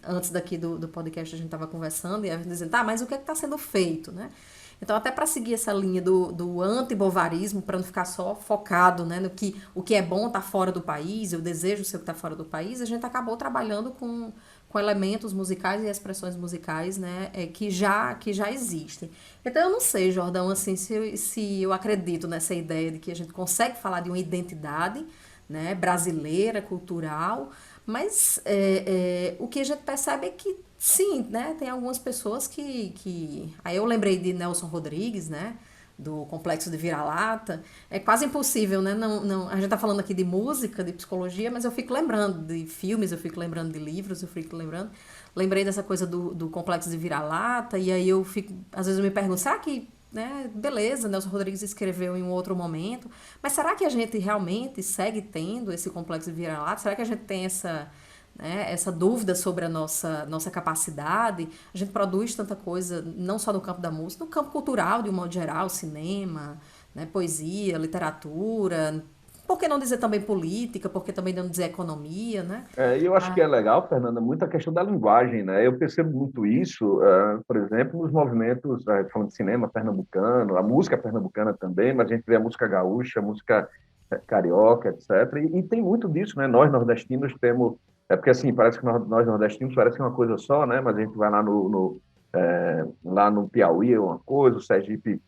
Antes daqui do podcast a gente estava conversando e a Everton dizendo, mas o que é que está sendo feito, né? Então, até para seguir essa linha do antibovarismo, para não ficar só focado, né, o que é bom está fora do país, eu desejo ser o que está fora do país, a gente acabou trabalhando com elementos musicais e expressões musicais, né, que já existem. Então, eu não sei, Jordão, assim, se eu acredito nessa ideia de que a gente consegue falar de uma identidade, né, brasileira, cultural, mas o que a gente percebe é que sim, né? Tem algumas pessoas que... Aí eu lembrei de Nelson Rodrigues, né? Do Complexo de Vira-Lata. É quase impossível, né? A gente tá falando aqui de música, de psicologia, mas eu fico lembrando de filmes, eu fico lembrando de livros, eu fico lembrando. Lembrei dessa coisa do Complexo de Vira-Lata, e aí eu fico... Às vezes eu me pergunto, será que... Né? Beleza, Nelson Rodrigues escreveu em um outro momento, mas será que a gente realmente segue tendo esse Complexo de Vira-Lata? Será que a gente tem essa dúvida sobre a nossa capacidade? A gente produz tanta coisa, não só no campo da música, no campo cultural, de um modo geral, cinema, né, poesia, literatura, por que não dizer também política, por que também não dizer economia, né? E eu acho que é legal, Fernanda, muito a questão da linguagem, né? Eu percebo muito isso, por exemplo, nos movimentos, falando de cinema pernambucano, a música pernambucana também, mas a gente vê a música gaúcha, a música carioca, etc. E tem muito disso, né? Nós nordestinos temos... É porque, assim, parece que nós nordestinos parece que é uma coisa só, né? Mas a gente vai lá lá no Piauí é uma coisa, o Sergipe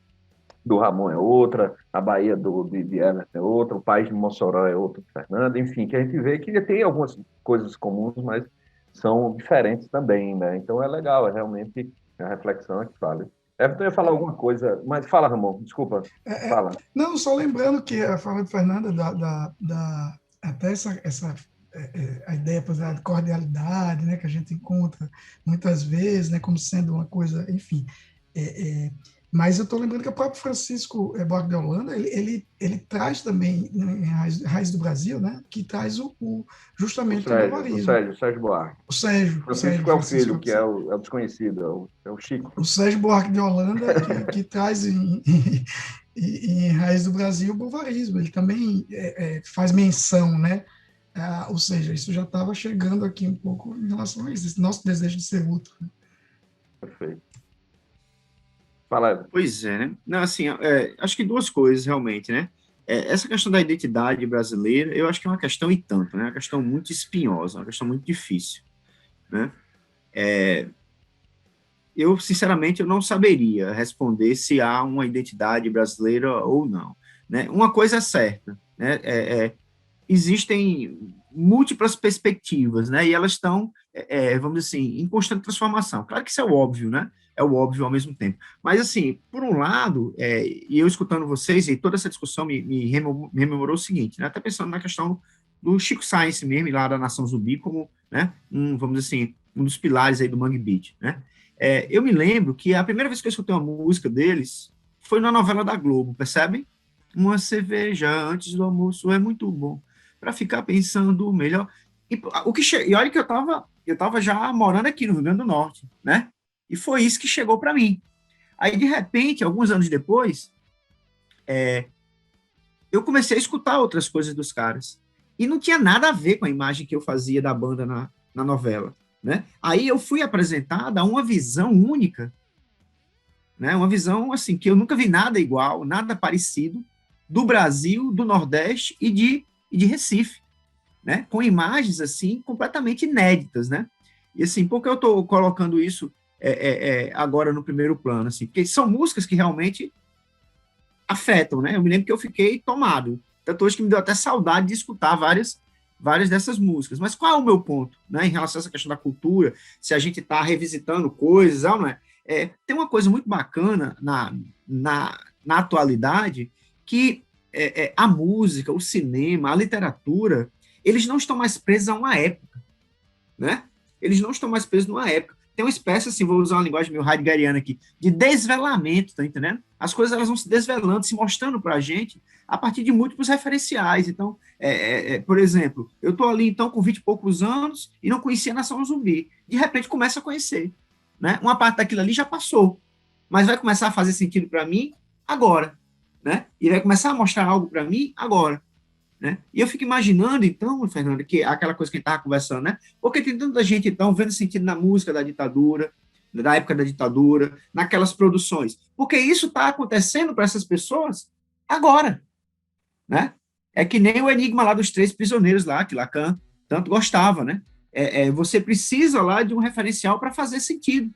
do Ramon é outra, a Bahia de Everton é outra, o País de Mossoró é outro, Fernando, enfim, que a gente vê que tem algumas coisas comuns, mas são diferentes também, né? Então é legal, é realmente a reflexão que vale. Everton ia falar alguma coisa, mas fala, Ramon, desculpa, fala. Não, só lembrando que a fala de Fernanda, até a ideia da cordialidade, né, que a gente encontra muitas vezes, né, como sendo uma coisa, enfim. Mas eu estou lembrando que o próprio Francisco Buarque de Holanda, ele traz também, né, em Raiz do Brasil, né, que traz justamente o bovarismo. O Sérgio Buarque. O Sérgio. Francisco é o filho, que é o desconhecido, é o Chico. O Sérgio Buarque de Holanda, que traz em Raiz do Brasil o bovarismo. Ele também faz menção, né? Ou seja, isso já estava chegando aqui um pouco em relação a isso, esse nosso desejo de ser outro. Né? Perfeito. Fala. Pois é, né? Não, assim, acho que duas coisas, realmente, né? Essa questão da identidade brasileira, eu acho que é uma questão e tanto, né? Uma questão muito espinhosa, uma questão muito difícil, né? Eu, sinceramente, eu não saberia responder se há uma identidade brasileira ou não, né? Uma coisa é certa, né? Existem múltiplas perspectivas, né? E elas estão, vamos dizer assim, em constante transformação. Claro que isso é o óbvio, né? É o óbvio ao mesmo tempo. Mas, assim, por um lado, e eu escutando vocês, e toda essa discussão me rememorou o seguinte, né? Até pensando na questão do Chico Science mesmo, lá da Nação Zumbi, como, né, vamos dizer assim, um dos pilares aí do Mangue Beat, né? Eu me lembro que a primeira vez que eu escutei uma música deles foi na novela da Globo, percebem? Uma cerveja antes do almoço é muito bom, para ficar pensando melhor. E olha que eu tava já morando aqui no Rio Grande do Norte, né? E foi isso que chegou para mim. Aí, de repente, alguns anos depois, eu comecei a escutar outras coisas dos caras. E não tinha nada a ver com a imagem que eu fazia da banda na novela, né? Aí eu fui apresentada a uma visão única, né? Uma visão, assim, que eu nunca vi nada igual, nada parecido, do Brasil, do Nordeste e de Recife, né? Com imagens, assim, completamente inéditas, né? E, assim, por que eu estou colocando isso agora no primeiro plano, assim? Porque são músicas que realmente afetam, né? Eu me lembro que eu fiquei tomado. Tanto hoje que me deu até saudade de escutar várias dessas músicas. Mas qual é o meu ponto, né? Em relação a essa questão da cultura, se a gente está revisitando coisas, não é? Tem uma coisa muito bacana na atualidade, que a música, o cinema, a literatura, eles não estão mais presos a uma época, né? Eles não estão mais presos numa época. Tem uma espécie, assim, vou usar uma linguagem meio heideggeriana aqui, de desvelamento, tá entendendo? As coisas, elas vão se desvelando, se mostrando para a gente a partir de múltiplos referenciais. Então, por exemplo, eu estou ali, então, com 20 e poucos anos e não conhecia a Nação Zumbi. De repente, começo a conhecer, né? Uma parte daquilo ali já passou, mas vai começar a fazer sentido para mim agora, né? E vai começar a mostrar algo para mim agora, né? E eu fico imaginando, então, Fernando, que aquela coisa que a gente estava conversando, né? Porque tem tanta gente, então, vendo sentido na música da ditadura, da época da ditadura, naquelas produções. Porque isso está acontecendo para essas pessoas agora, né? É que nem o enigma lá dos 3 prisioneiros lá, que Lacan tanto gostava, né? Você precisa lá de um referencial para fazer sentido,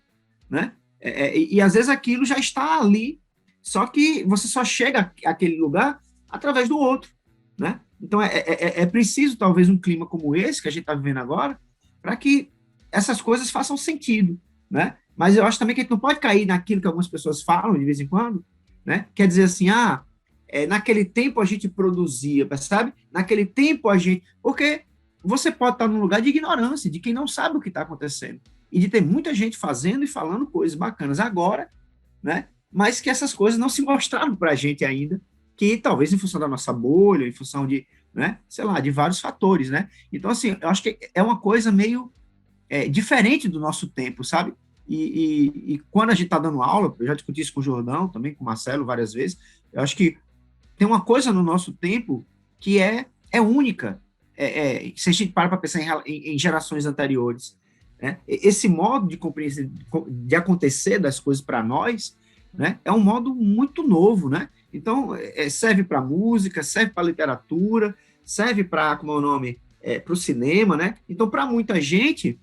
né? E às vezes aquilo já está ali, só que você só chega àquele lugar através do outro, né? Então, é preciso, talvez, um clima como esse que a gente está vivendo agora, para que essas coisas façam sentido, né? Mas eu acho também que a gente não pode cair naquilo que algumas pessoas falam de vez em quando, né? Quer dizer assim, naquele tempo a gente produzia, percebe? Naquele tempo a gente... Porque você pode estar num lugar de ignorância, de quem não sabe o que está acontecendo, e de ter muita gente fazendo e falando coisas bacanas agora, né? Mas que essas coisas não se mostraram para a gente ainda, que talvez em função da nossa bolha, em função de, né, sei lá, de vários fatores, né? Então, assim, eu acho que é uma coisa meio diferente do nosso tempo, sabe? E quando a gente está dando aula, eu já discuti isso com o Jordão, também com o Marcelo várias vezes, eu acho que tem uma coisa no nosso tempo que é única, se a gente para pensar em gerações anteriores, né? Esse modo de compreensão, de acontecer das coisas para nós, né, é um modo muito novo, né? Então, serve para música, serve para literatura, serve para, como é o nome, para o cinema, né? Então, para muita gente,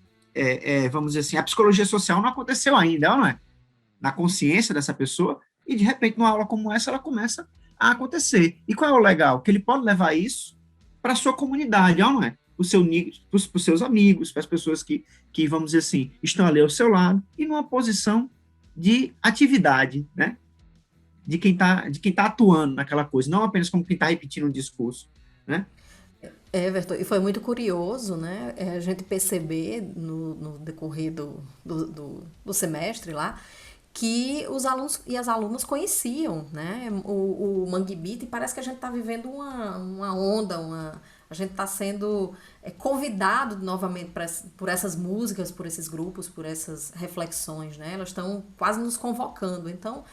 vamos dizer assim, a psicologia social não aconteceu ainda, não é? Na consciência dessa pessoa, e de repente, numa aula como essa, ela começa a acontecer. E qual é o legal? Que ele pode levar isso para a sua comunidade, não é? Para os seus amigos, para as pessoas que, vamos dizer assim, estão ali ao seu lado, e numa posição de atividade, né? De quem tá atuando naquela coisa, não apenas como quem está repetindo um discurso, né? Everton, e foi muito curioso, né, a gente perceber no decorrer do semestre lá, que os alunos e as alunas conheciam, né, o Mangue Beat, e parece que a gente está vivendo uma onda, a gente está sendo convidado novamente por essas músicas, por esses grupos, por essas reflexões, né, elas estão quase nos convocando. Então,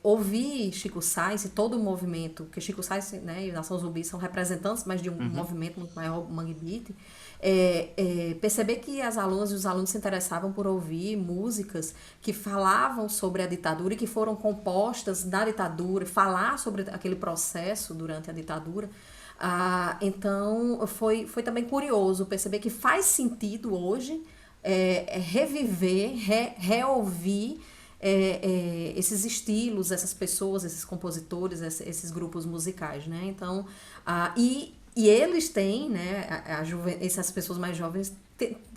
ouvir Chico Science, todo o movimento, que Chico Science, né, e Nação Zumbi são representantes, mas de um movimento muito maior, o Mangue Beat, perceber que as alunas e os alunos se interessavam por ouvir músicas que falavam sobre a ditadura e que foram compostas da ditadura, falar sobre aquele processo durante a ditadura. Então, foi também curioso perceber que faz sentido hoje reviver, reouvir esses estilos, essas pessoas, esses compositores, esses grupos musicais, né? Então, e eles têm, né, essas pessoas mais jovens,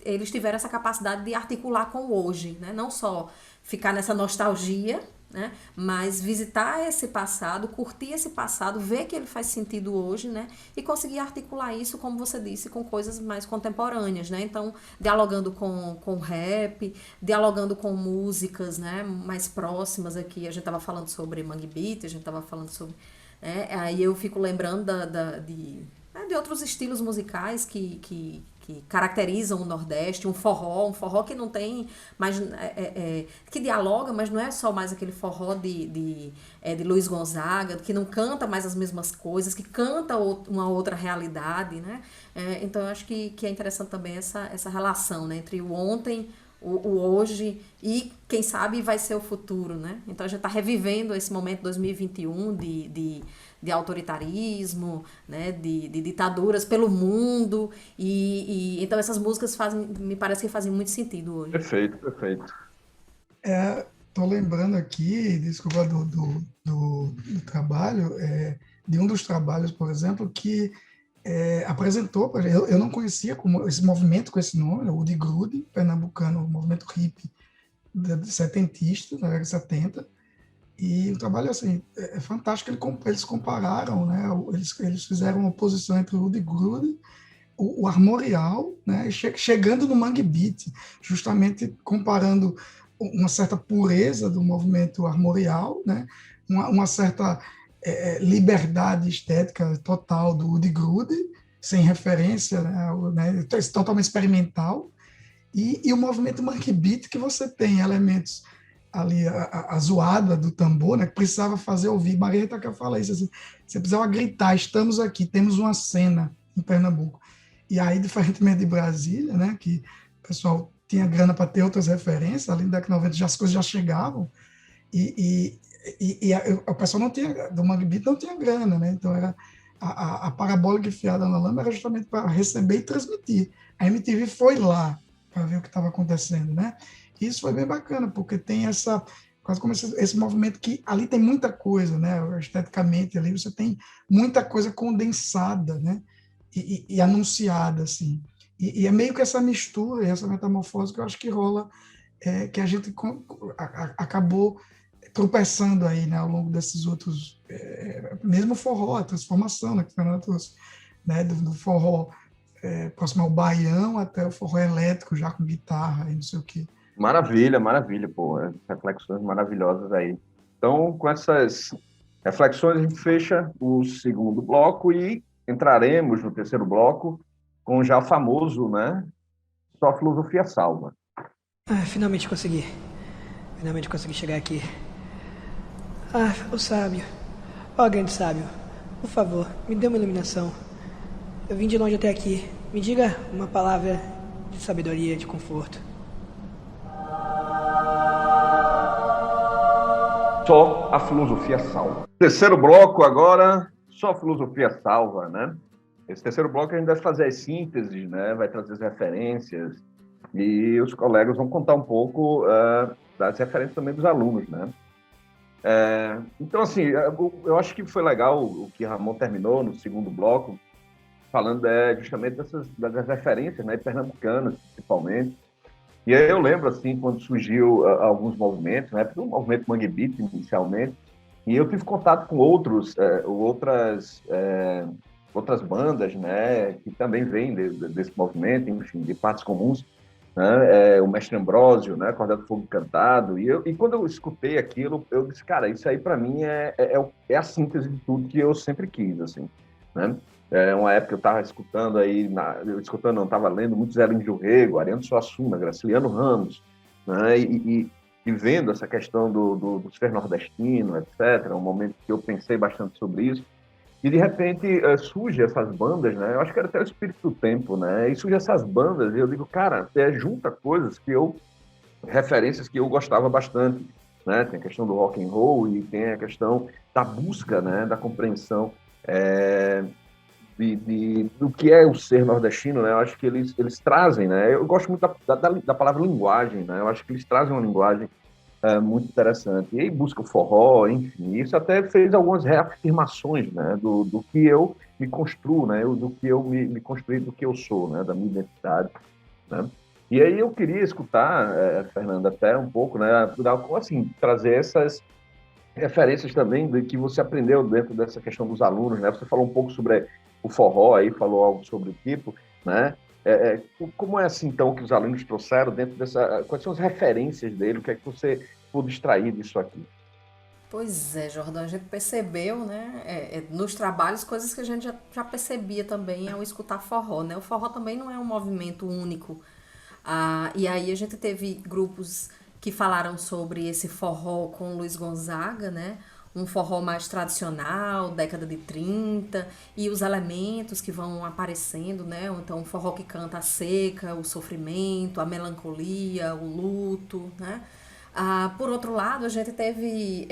eles tiveram essa capacidade de articular com o hoje, né? Não só ficar nessa nostalgia, né, mas visitar esse passado, curtir esse passado, ver que ele faz sentido hoje, né, e conseguir articular isso, como você disse, com coisas mais contemporâneas, né? Então, dialogando com rap, dialogando com músicas, né, mais próximas aqui. A gente estava falando sobre Mangue Beat, a gente estava falando sobre... aí eu fico lembrando de outros estilos musicais que caracterizam o Nordeste, um forró que não tem mais, que dialoga, mas não é só mais aquele forró de Luiz Gonzaga, que não canta mais as mesmas coisas, que canta uma outra realidade, né? Então eu acho que é interessante também essa relação, né, entre o ontem, o hoje e, quem sabe, vai ser o futuro, né? Então a gente está revivendo esse momento 2021 de autoritarismo, né, de ditaduras pelo mundo, e então essas músicas me parece que fazem muito sentido hoje. Perfeito, perfeito. Tô lembrando aqui, desculpa, do trabalho, de um dos trabalhos, por exemplo, que apresentou, eu não conhecia esse movimento com esse nome, o Woody Grude, pernambucano, o movimento hippie setentista, na década de 70, e o trabalho assim, é fantástico, eles compararam, né, eles fizeram uma oposição entre o Woody Grude, o armorial, né, chegando no Mangue Beat, justamente comparando uma certa pureza do movimento armorial, né, uma certa liberdade estética total do Woody Grude, sem referência, né, totalmente experimental, e o movimento Mangue Beat, que você tem elementos ali, a zoada do tambor, né, que precisava fazer ouvir. Maria Itaca fala isso, assim, você precisava gritar, estamos aqui, temos uma cena em Pernambuco. E aí, diferentemente de Brasília, né, que o pessoal tinha grana para ter outras referências, ali na década de 90 as coisas já chegavam, e o pessoal não tinha, do Mangue Beat não tinha grana, né, então era a parabólica enfiada na lama era justamente para receber e transmitir. A MTV foi lá para ver o que estava acontecendo, né? E isso foi bem bacana, porque tem quase como esse movimento que ali tem muita coisa, né? Esteticamente ali você tem muita coisa condensada, né? E anunciada, assim. E é meio que essa mistura, essa metamorfose que eu acho que rola, que a gente acabou tropeçando aí, né, ao longo desses outros, mesmo forró, a transformação, né, que o Fernando trouxe, né, do forró próximo ao baião até o forró elétrico, já com guitarra e não sei o quê. Maravilha, maravilha, pô, reflexões maravilhosas aí. Então, com essas reflexões, a gente fecha o segundo bloco e entraremos no terceiro bloco com já o famoso, né, Só Filosofia Salva. Finalmente consegui. Finalmente consegui chegar aqui. O sábio. Grande sábio. Por favor, me dê uma iluminação. Eu vim de longe até aqui. Me diga uma palavra de sabedoria, de conforto. Só a filosofia salva. Terceiro bloco agora, só filosofia salva, né? Esse terceiro bloco a gente vai fazer as sínteses, né? Vai trazer as referências e os colegas vão contar um pouco das referências também dos alunos, né? Então, assim, eu acho que foi legal o que Ramon terminou no segundo bloco, falando justamente das referências, né, pernambucanas, principalmente. E aí eu lembro, assim, quando surgiu alguns movimentos, né, o movimento Mangue Beat, inicialmente, e eu tive contato com outras bandas, né, que também vêm desse movimento, enfim, de partes comuns, né, o Mestre Ambrósio, né, Cordel do Fogo Cantado, e quando eu escutei aquilo, eu disse, cara, isso aí para mim é a síntese de tudo que eu sempre quis, assim, né? Uma época eu estava escutando aí, estava lendo muito Zé Lins do Rego, Ariano Suassuna, Graciliano Ramos, né, e vendo essa questão do ser nordestino, etc., um momento que eu pensei bastante sobre isso, e de repente surge essas bandas, né? Eu acho que era até o espírito do tempo, né? E surge essas bandas e eu digo, cara, junta coisas referências que eu gostava bastante, né? Tem a questão do rock and roll e tem a questão da busca, né? Da compreensão do que é o ser nordestino, né? Eu acho que eles trazem, né? Eu gosto muito da palavra linguagem, né? Eu acho que eles trazem uma linguagem muito interessante. E aí busca o forró, enfim, isso até fez algumas reafirmações, né, do que eu me construo, né, do que eu me construí, do que eu sou, né, da minha identidade, né. E aí eu queria escutar, Fernanda, até um pouco, né, assim, trazer essas referências também de que você aprendeu dentro dessa questão dos alunos, né, você falou um pouco sobre o forró aí, falou algo sobre o tipo, né, como é assim, então, que os alunos trouxeram dentro quais são as referências dele, o que é que você pôde extrair disso aqui? Pois é, Jordão, a gente percebeu, né, nos trabalhos, coisas que a gente já percebia também ao escutar forró, né? O forró também não é um movimento único. E aí a gente teve grupos que falaram sobre esse forró com Luiz Gonzaga, né? Um forró mais tradicional, década de 30, e os elementos que vão aparecendo, né? Então, um forró que canta a seca, o sofrimento, a melancolia, o luto, né? Por outro lado, a gente teve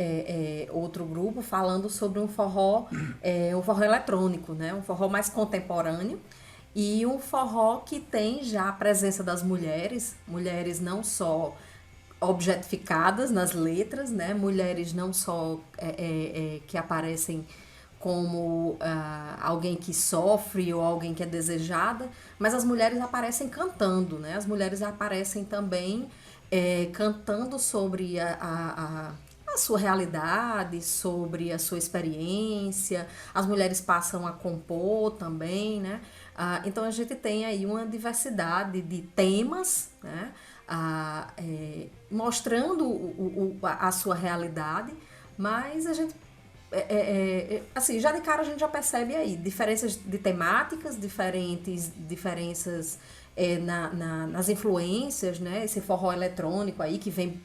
outro grupo falando sobre um forró eletrônico, né? Um forró mais contemporâneo e um forró que tem já a presença das mulheres não só objetificadas nas letras, né? Mulheres não só que aparecem como alguém que sofre ou alguém que é desejada, mas as mulheres aparecem cantando, né? As mulheres aparecem também cantando sobre a sua realidade, sobre a sua experiência. As mulheres passam a compor também, né? Então a gente tem aí uma diversidade de temas, né? Mostrando a sua realidade, mas a gente assim, já de cara a gente já percebe aí diferenças de temáticas, diferenças nas influências, né? Esse forró eletrônico aí que vem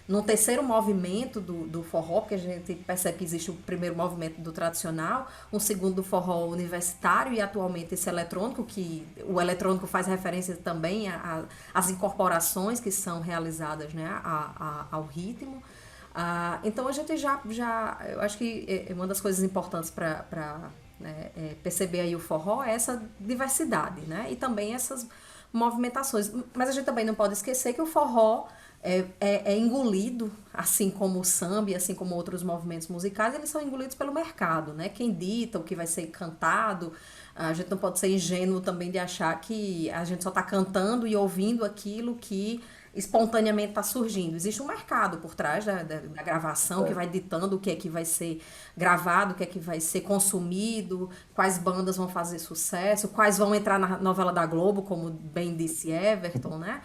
num terceiro movimento do forró, porque a gente percebe que existe o primeiro movimento do tradicional, um segundo do forró universitário e atualmente esse eletrônico, que o eletrônico faz referência também às incorporações que são realizadas, né, ao ritmo. Então a gente eu acho que uma das coisas importantes para perceber aí o forró é essa diversidade, né? E também essas movimentações. Mas a gente também não pode esquecer que o forró é engolido, assim como o samba e assim como outros movimentos musicais, eles são engolidos pelo mercado, né? Quem dita o que vai ser cantado, a gente não pode ser ingênuo também de achar que a gente só está cantando e ouvindo aquilo que espontaneamente está surgindo. Existe um mercado por trás da gravação que vai ditando o que é que vai ser gravado, o que é que vai ser consumido, quais bandas vão fazer sucesso, quais vão entrar na novela da Globo, como bem disse Everton, né?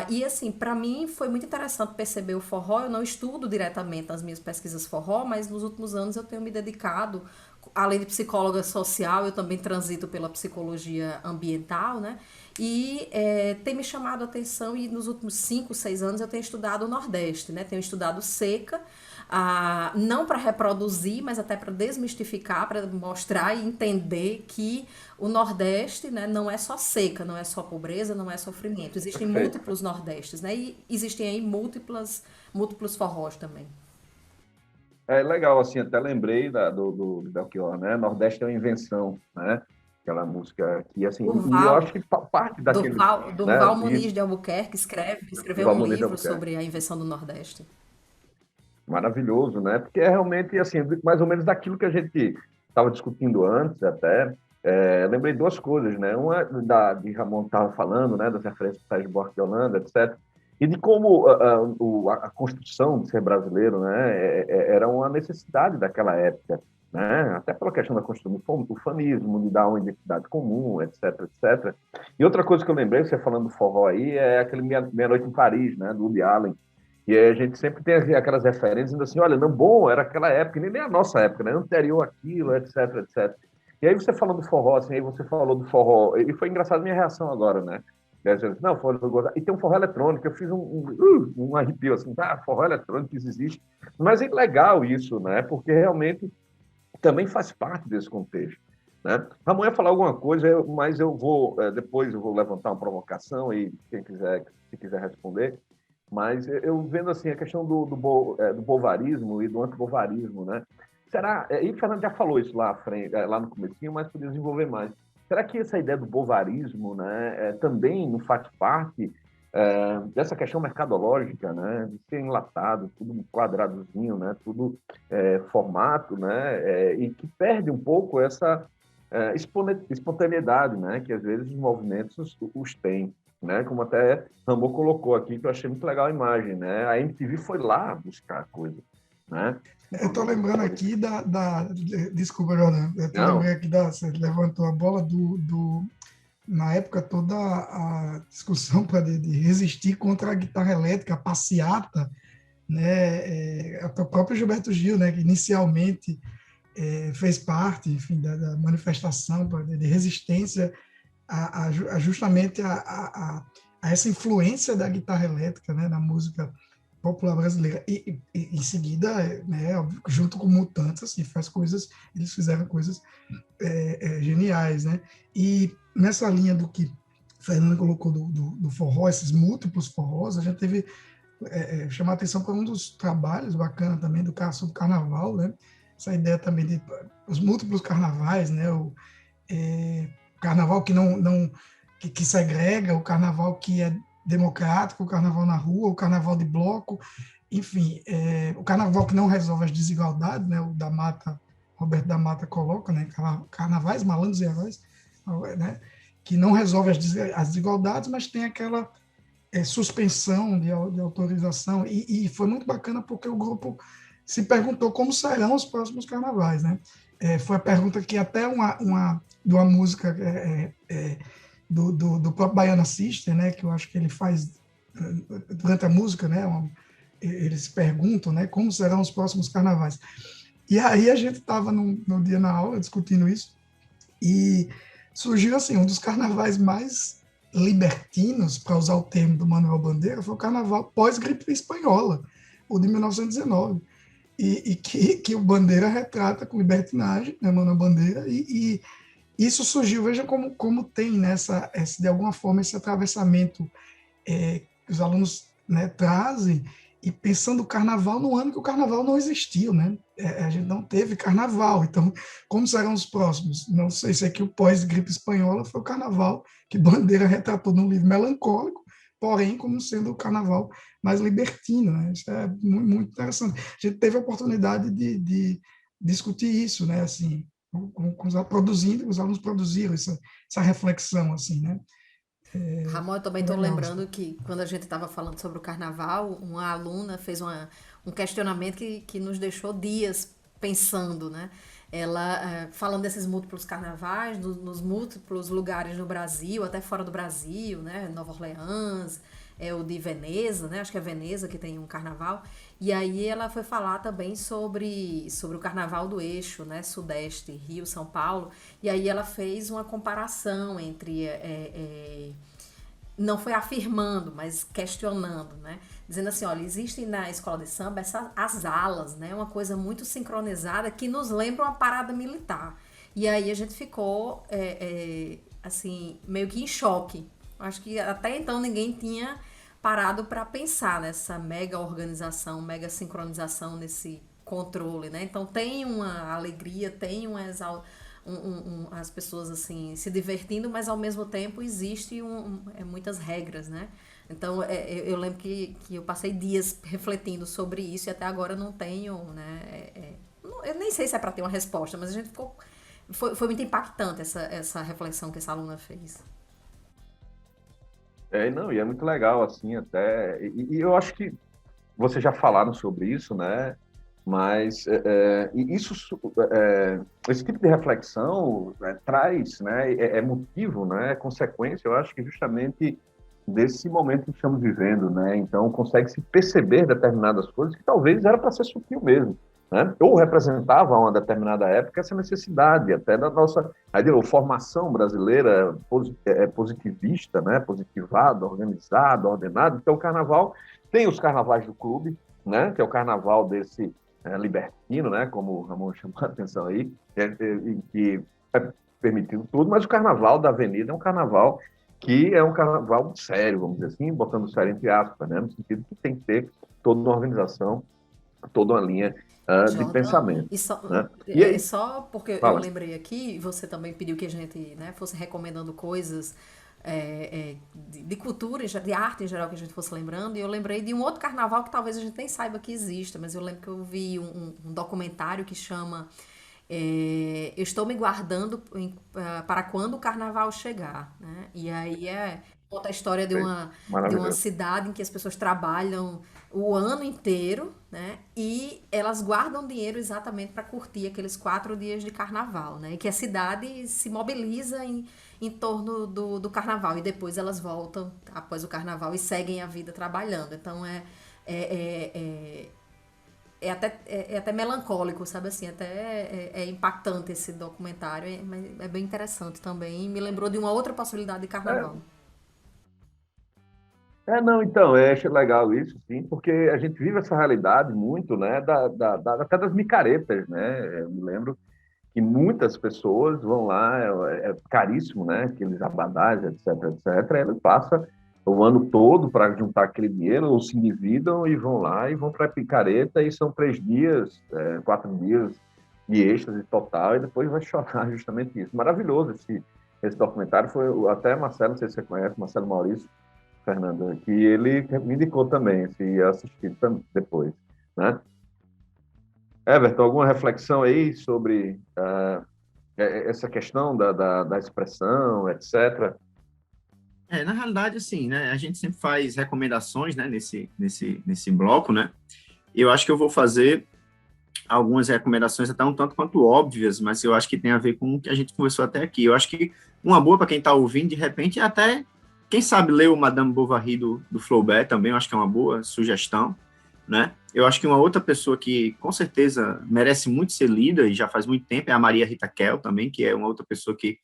E assim, para mim foi muito interessante perceber o forró. Eu não estudo diretamente nas minhas pesquisas forró, mas nos últimos anos eu tenho me dedicado, além de psicóloga social, eu também transito pela psicologia ambiental, né? E tem me chamado a atenção, e nos últimos 5, 6 anos eu tenho estudado o Nordeste, né? Tenho estudado seca, não para reproduzir, mas até para desmistificar, para mostrar e entender que o Nordeste, né, não é só seca, não é só pobreza, não é sofrimento. Existem múltiplos Nordestes, né? E existem aí múltiplos forrós também. É legal, assim, até lembrei do Belchior, né? Nordeste é uma invenção, né? Aquela música que, assim, e eu acho Durval, que parte daquele, né? Durval E Muniz de Albuquerque do escreveu um Valmir de livro Albuquerque. sobre a invenção do Nordeste. Maravilhoso, né? Porque é realmente, assim, mais ou menos daquilo que a gente estava discutindo antes até. Lembrei duas coisas, né? Uma de Ramon estava falando, né? Das referências do Sérgio Buarque de Holanda, etc. E de como a construção de ser brasileiro, né? Era uma necessidade daquela época, né? Até pela questão da construção do fanismo, de dar uma identidade comum, etc, etc. E outra coisa que eu lembrei, você falando do forró aí, é aquele Meia-Noite em Paris, né? Do Woody Allen. E aí a gente sempre tem aquelas referências dizendo assim, olha, não, bom, era aquela época, nem a nossa época, né? Anterior àquilo, etc, etc. E aí você falando do forró, assim, aí você falou do forró, e foi engraçado a minha reação agora, né? Não, forró, e tem um forró eletrônico, eu fiz um arrepio, assim, forró eletrônico existe. Mas é legal isso, né? Porque realmente também faz parte desse contexto, né? Ramon ia falar alguma coisa, mas depois eu vou levantar uma provocação e quem quiser, se quiser responder. Mas eu vendo assim a questão do bovarismo e do antibovarismo, né? Será? E o Fernando já falou isso lá, lá no comecinho, mas podia desenvolver mais. Será que essa ideia do bovarismo, né, também não faz parte dessa questão mercadológica, né, de ser enlatado, tudo quadradozinho, né, tudo formato, né, e que perde um pouco essa espontaneidade, né, que às vezes os movimentos os têm, né, como até Ramon colocou aqui, que eu achei muito legal a imagem, né, a MTV foi lá buscar coisa, né. Eu estou lembrando aqui desculpa, Jordan, eu estou lembrando aqui você levantou a bola na época toda a discussão de resistir contra a guitarra elétrica, a passeata, né, o próprio Gilberto Gil, né, que inicialmente fez parte, enfim, da manifestação de resistência justamente a essa influência da guitarra elétrica, né, na música popular brasileira. E em seguida, né, junto com Mutantes, assim, eles fizeram coisas geniais, né? E nessa linha do que Fernando colocou do forró, esses múltiplos forrós, a gente teve chamar a atenção para um dos trabalhos bacana também sobre carnaval, né? Essa ideia também de os múltiplos carnavais, né? O carnaval que segrega, o carnaval que é democrático, o carnaval na rua, o carnaval de bloco, enfim, o carnaval que não resolve as desigualdades, né? O da Mata, Roberto da Mata coloca, né? Carnavais, malandros e heróis, né? Que não resolve as desigualdades, mas tem aquela suspensão de autorização, e foi muito bacana porque o grupo se perguntou como serão os próximos carnavais, né? Foi a pergunta que até de uma música do próprio Baiana System, né? Que eu acho que ele faz durante a música, né? Eles perguntam, né? Como serão os próximos carnavais? E aí a gente estava no dia na aula discutindo isso e surgiu assim um dos carnavais mais libertinos, para usar o termo do Manuel Bandeira, foi o carnaval pós-gripe espanhola, o de 1919, e que o Bandeira retrata com libertinagem, né, Manuel Bandeira, e isso surgiu, veja como tem de alguma forma esse atravessamento que os alunos, né, trazem, e pensando o carnaval no ano que o carnaval não existiu, né? A gente não teve carnaval, então como serão os próximos? Não sei se aqui o pós-gripe espanhola foi o carnaval que Bandeira retratou num livro melancólico, porém como sendo o carnaval mais libertino, né? Isso é muito, muito interessante. A gente teve a oportunidade de discutir isso, né? Assim, os alunos produziram essa reflexão, assim, né? Ramon, eu também estou Legal. lembrando que quando a gente estava falando sobre o carnaval, uma aluna fez um questionamento que nos deixou dias pensando, né? Ela, falando desses múltiplos carnavais, nos múltiplos lugares no Brasil, até fora do Brasil, né? Nova Orleans, o de Veneza, né? Acho que é Veneza que tem um carnaval. E aí ela foi falar também sobre o carnaval do eixo, né? Sudeste, Rio, São Paulo. E aí ela fez uma comparação entre... não foi afirmando, mas questionando, né? Dizendo assim, olha, existem na escola de samba as alas, né? Uma coisa muito sincronizada que nos lembra uma parada militar. E aí a gente ficou, assim, meio que em choque. Acho que até então ninguém tinha parado para pensar nessa mega organização, mega sincronização nesse controle, né? Então tem uma alegria, tem uma as pessoas assim se divertindo, mas ao mesmo tempo existe muitas regras, né? Então eu lembro que eu passei dias refletindo sobre isso e até agora não tenho, né? Eu nem sei se é para ter uma resposta, mas a gente foi muito impactante essa reflexão que essa aluna fez. Não, e é muito legal, assim, até. E eu acho que vocês já falaram sobre isso, né? Mas esse tipo de reflexão traz, né? É motivo, né? É consequência, eu acho que justamente desse momento que estamos vivendo, né? Então, consegue se perceber determinadas coisas que talvez era para ser sutil mesmo, né? Ou representava a uma determinada época essa necessidade até da nossa formação brasileira positivista, né? Positivada, organizada, ordenada. Então, o carnaval tem os carnavais do clube, né? Que é o carnaval desse libertino, né? Como o Ramon chamou a atenção aí, que é permitido tudo, mas o carnaval da avenida é um carnaval que é um carnaval sério, vamos dizer assim, botando sério entre aspas, né? No sentido que tem que ter toda uma organização, toda uma linha de pensamento. E só, né? E aí, só porque eu fala. lembrei aqui, você também pediu que a gente, né, fosse recomendando coisas de cultura, de arte em geral, que a gente fosse lembrando, e eu lembrei de um outro carnaval que talvez a gente nem saiba que exista, mas eu lembro que eu vi um documentário que chama Eu Estou Me Guardando para Quando o Carnaval Chegar, né? E aí conta a história de uma cidade em que as pessoas trabalham o ano inteiro, né? E elas guardam dinheiro exatamente para curtir aqueles 4 dias de carnaval, né? E que a cidade se mobiliza em torno do carnaval e depois elas voltam após o carnaval e seguem a vida trabalhando. Então é até melancólico, sabe assim? Até é impactante esse documentário, mas é bem interessante também. Me lembrou de uma outra possibilidade de carnaval. Não, então, eu acho legal isso, sim, porque a gente vive essa realidade muito, né, até das micaretas, né? Eu me lembro que muitas pessoas vão lá, é caríssimo, né? Aqueles abadás, etc, etc. Ele passa o ano todo para juntar aquele dinheiro, ou se endividam e vão lá e vão para a picareta, e são 3 dias, 4 dias de êxtase total, e depois vai chorar justamente isso. Maravilhoso esse documentário, foi até Marcelo, não sei se você conhece, Marcelo Maurício, Fernanda, que ele me indicou também, se assistir depois, né? Everton, alguma reflexão aí sobre essa questão da expressão, etc? Na realidade, assim, né, a gente sempre faz recomendações, né, nesse bloco, né? Eu acho que eu vou fazer algumas recomendações até um tanto quanto óbvias, mas eu acho que tem a ver com o que a gente conversou até aqui. Eu acho que uma boa para quem está ouvindo, de repente, é até, quem sabe, ler o Madame Bovary do Flaubert também, eu acho que é uma boa sugestão, né? Eu acho que uma outra pessoa que, com certeza, merece muito ser lida, e já faz muito tempo, é a Maria Rita Kell também, que é uma outra pessoa que,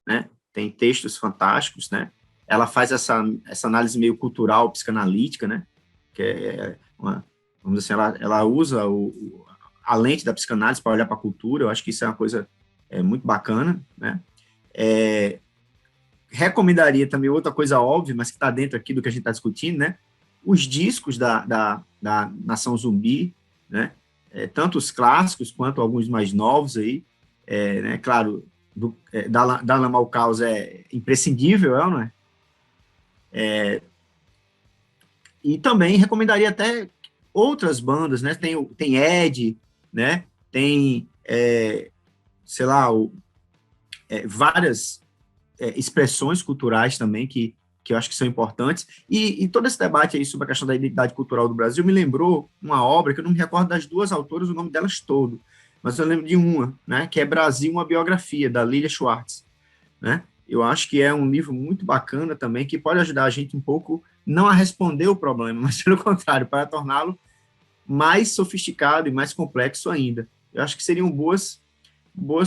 né, tem textos fantásticos, né? Ela faz essa análise meio cultural, psicanalítica, né? Que é vamos dizer assim, ela usa a lente da psicanálise para olhar para a cultura. Eu acho que isso é uma coisa muito bacana, né? Recomendaria também outra coisa óbvia, mas que está dentro aqui do que a gente está discutindo, né? Os discos da Nação Zumbi, né? Tanto os clássicos quanto alguns mais novos aí, né? Claro, da Lama ao Caos é imprescindível, não é? E também recomendaria até outras bandas, né? Tem Ed, né? Tem, sei lá, várias expressões culturais também que eu acho que são importantes. E todo esse debate aí sobre a questão da identidade cultural do Brasil me lembrou uma obra que eu não me recordo das duas autoras, o nome delas todo, mas eu lembro de uma, né? Que é Brasil, uma biografia, da Lilia Schwartz, né? Eu acho que é um livro muito bacana também, que pode ajudar a gente um pouco, não a responder o problema, mas pelo contrário, para torná-lo mais sofisticado e mais complexo ainda. Eu acho que seriam boas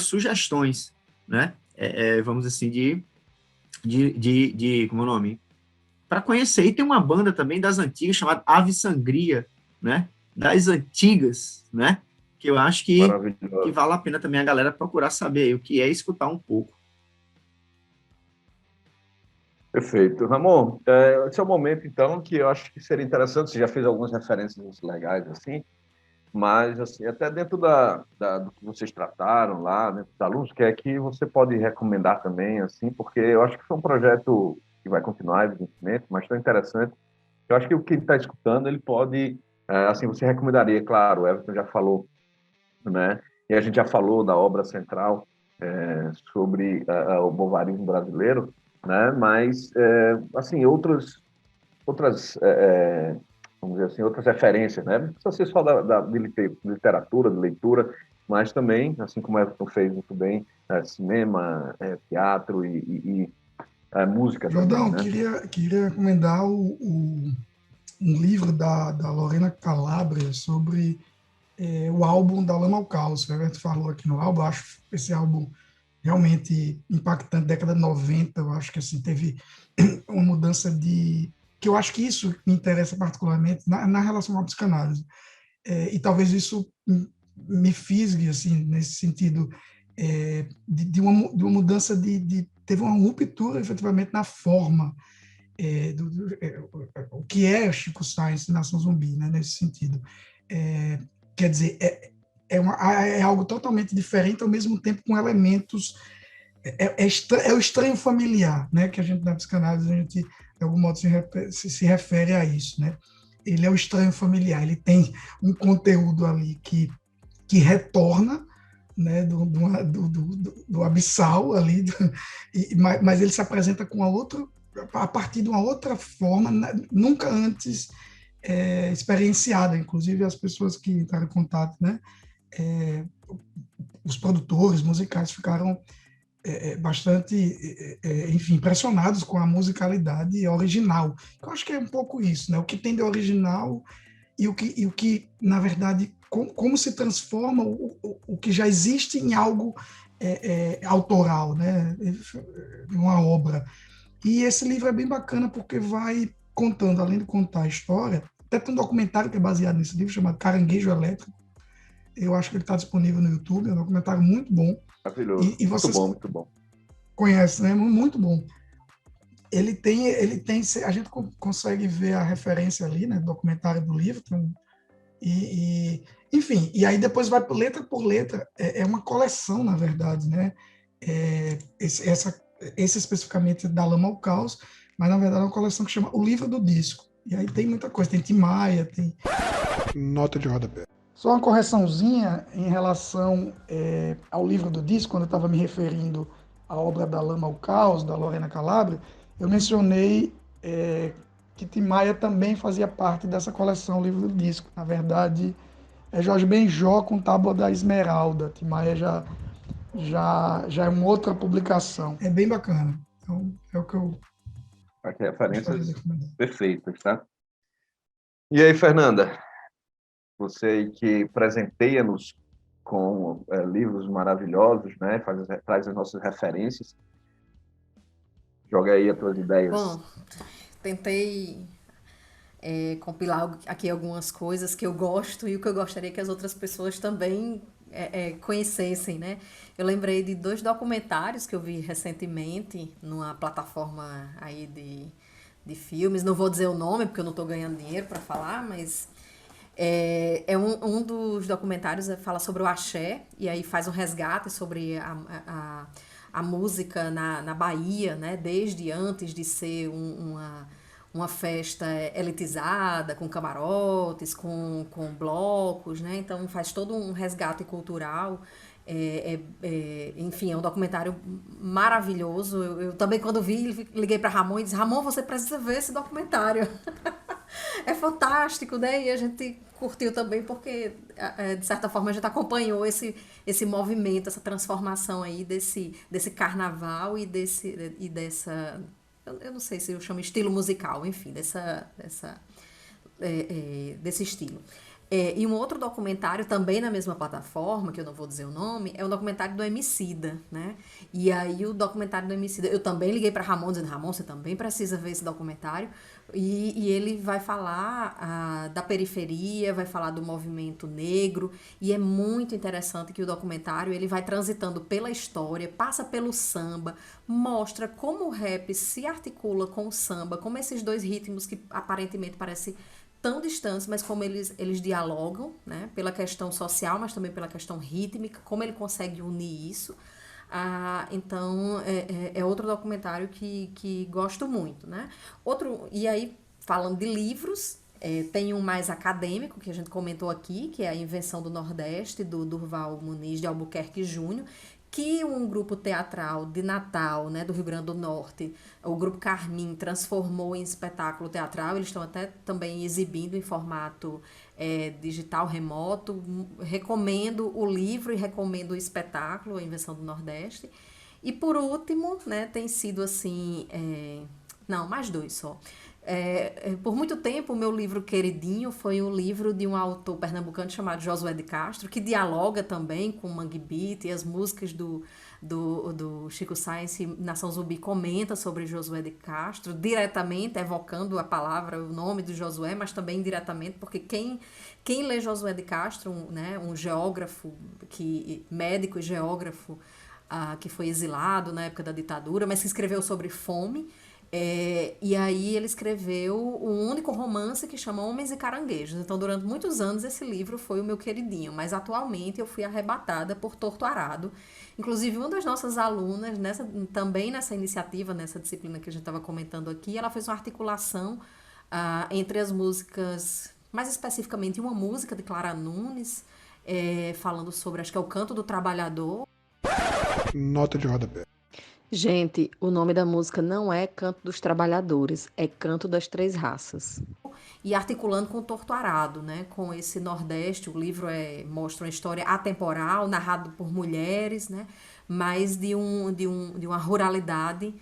sugestões, né? Vamos assim, como é o nome? Para conhecer. E tem uma banda também das antigas, chamada Ave Sangria, né? Das antigas, né? Que eu acho que vale a pena também a galera procurar saber aí o que é, escutar um pouco. Perfeito. Ramon, esse é o momento, então, que eu acho que seria interessante, você já fez algumas referências legais, assim, Mas, assim, até dentro do que vocês trataram lá, dentro dos alunos, que é que você pode recomendar também, assim, porque eu acho que foi um projeto que vai continuar, evidentemente, mas tão interessante. Eu acho que o que ele está escutando, ele pode, assim, você recomendaria, claro, o Everton já falou, né? E a gente já falou da obra central sobre o bovarismo brasileiro, né? Mas, assim, vamos dizer assim, outras referências, né? Não precisa ser só de literatura, de leitura, mas também, assim como o Everton fez muito bem, cinema, teatro e música também, Jordão, né? queria recomendar um livro da Lorena Calabria sobre o álbum Da Lama ao Caos. A gente falou aqui no álbum, eu acho esse álbum realmente impactante, década de 90, eu acho que assim, teve uma mudança que eu acho que isso me interessa particularmente na relação à psicanálise. E talvez isso me fisgue, assim, nesse sentido, de uma mudança teve uma ruptura, efetivamente, na forma o que é Chico Science Nação Zumbi, né, nesse sentido. Quer dizer, é algo totalmente diferente, ao mesmo tempo com elementos. É o estranho familiar, né, que a gente, na psicanálise, a gente, de algum modo, se refere a isso. Né? Ele é o estranho familiar, ele tem um conteúdo ali que retorna, né, do abissal ali, mas ele se apresenta com a partir de uma outra forma, nunca antes experienciada. Inclusive, as pessoas que entraram em contato, né, os produtores musicais ficaram bastante, enfim, impressionados com a musicalidade original. Eu acho que é um pouco isso, né? O que tem de original e o que na verdade, como se transforma o que já existe em algo autoral, né? Uma obra. E esse livro é bem bacana porque vai contando, além de contar a história, até tem um documentário que é baseado nesse livro, chamado Caranguejo Elétrico. Eu acho que ele está disponível no YouTube, é um documentário muito bom. Maravilhoso. E vocês Muito bom. conhecem, né? Muito bom. Ele tem, a gente consegue ver a referência ali, né? Documentário do livro. Enfim, e aí depois vai por letra. É uma coleção, na verdade, né? Esse especificamente da Lama ao Caos, mas na verdade é uma coleção que chama O Livro do Disco. E aí tem muita coisa, tem Tim Maia, tem... Nota de rodapé. Só uma correçãozinha em relação ao Livro do Disco, quando eu estava me referindo à obra da Lama ao Caos, da Lorena Calabria, eu mencionei que Tim Maia também fazia parte dessa coleção Livro do Disco. Na verdade, é Jorge Benjó com Tábua da Esmeralda. Tim Maia já é uma outra publicação. É bem bacana. Então, é o que eu... Aqui, referências perfeitas, tá? E aí, Fernanda? Você aí que presenteia-nos com livros maravilhosos, né? Traz as nossas referências. Joga aí as tuas ideias. Bom, tentei compilar aqui algumas coisas que eu gosto e o que eu gostaria que as outras pessoas também conhecessem, né? Eu lembrei de 2 documentários que eu vi recentemente numa plataforma aí de filmes. Não vou dizer o nome porque eu não estou ganhando dinheiro para falar, mas um dos documentários fala sobre o axé e aí faz um resgate sobre a música na Bahia, né? Desde antes de ser uma festa elitizada, com camarotes, com blocos, né? Então faz todo um resgate cultural. Enfim, é um documentário maravilhoso. Eu também, quando vi, liguei para Ramon e disse: Ramon, você precisa ver esse documentário. É fantástico, né? E a gente curtiu também porque, de certa forma, a gente acompanhou esse movimento, essa transformação aí desse carnaval e dessa... Eu não sei se eu chamo estilo musical, enfim, desse estilo. E um outro documentário, também na mesma plataforma, que eu não vou dizer o nome, é um documentário do Emicida, né? E aí o documentário do Emicida, eu também liguei para Ramon, dizendo: Ramon, você também precisa ver esse documentário. E ele vai falar da periferia, vai falar do movimento negro, e é muito interessante que o documentário ele vai transitando pela história, passa pelo samba, mostra como o rap se articula com o samba, como esses 2 ritmos que aparentemente parecem tão distantes, mas como eles dialogam, né? Pela questão social, mas também pela questão rítmica, como ele consegue unir isso. Então, é outro documentário que gosto muito, né? E aí, falando de livros, tem um mais acadêmico, que a gente comentou aqui, que é A Invenção do Nordeste, do Durval Muniz de Albuquerque Júnior, que um grupo teatral de Natal, né, do Rio Grande do Norte, o Grupo Carmim, transformou em espetáculo teatral. Eles estão até também exibindo em formato digital remoto. Recomendo o livro e recomendo o espetáculo, A Invenção do Nordeste. E por último, né, tem sido assim... Não, mais dois só. Por muito tempo, o meu livro queridinho foi um livro de um autor pernambucano chamado Josué de Castro, que dialoga também com o Mangue Beat, e as músicas do Chico Science, Nação Zumbi, comenta sobre Josué de Castro, diretamente evocando a palavra, o nome do Josué, mas também indiretamente, porque quem lê Josué de Castro, né, um geógrafo, médico e geógrafo, que foi exilado na época da ditadura, mas que escreveu sobre fome. E aí ele escreveu um único romance que chama Homens e Caranguejos. Então, durante muitos anos, esse livro foi o meu queridinho. Mas, atualmente, eu fui arrebatada por Torto Arado. Inclusive, uma das nossas alunas, também nessa iniciativa, nessa disciplina que a gente estava comentando aqui, ela fez uma articulação entre as músicas, mais especificamente uma música de Clara Nunes, falando sobre, acho que é o Canto do Trabalhador. Nota de rodapé. Gente, o nome da música não é Canto dos Trabalhadores, é Canto das Três Raças. E articulando com o Torto Arado, né? Com esse Nordeste, o livro mostra uma história atemporal, narrado por mulheres, né? Mas de uma ruralidade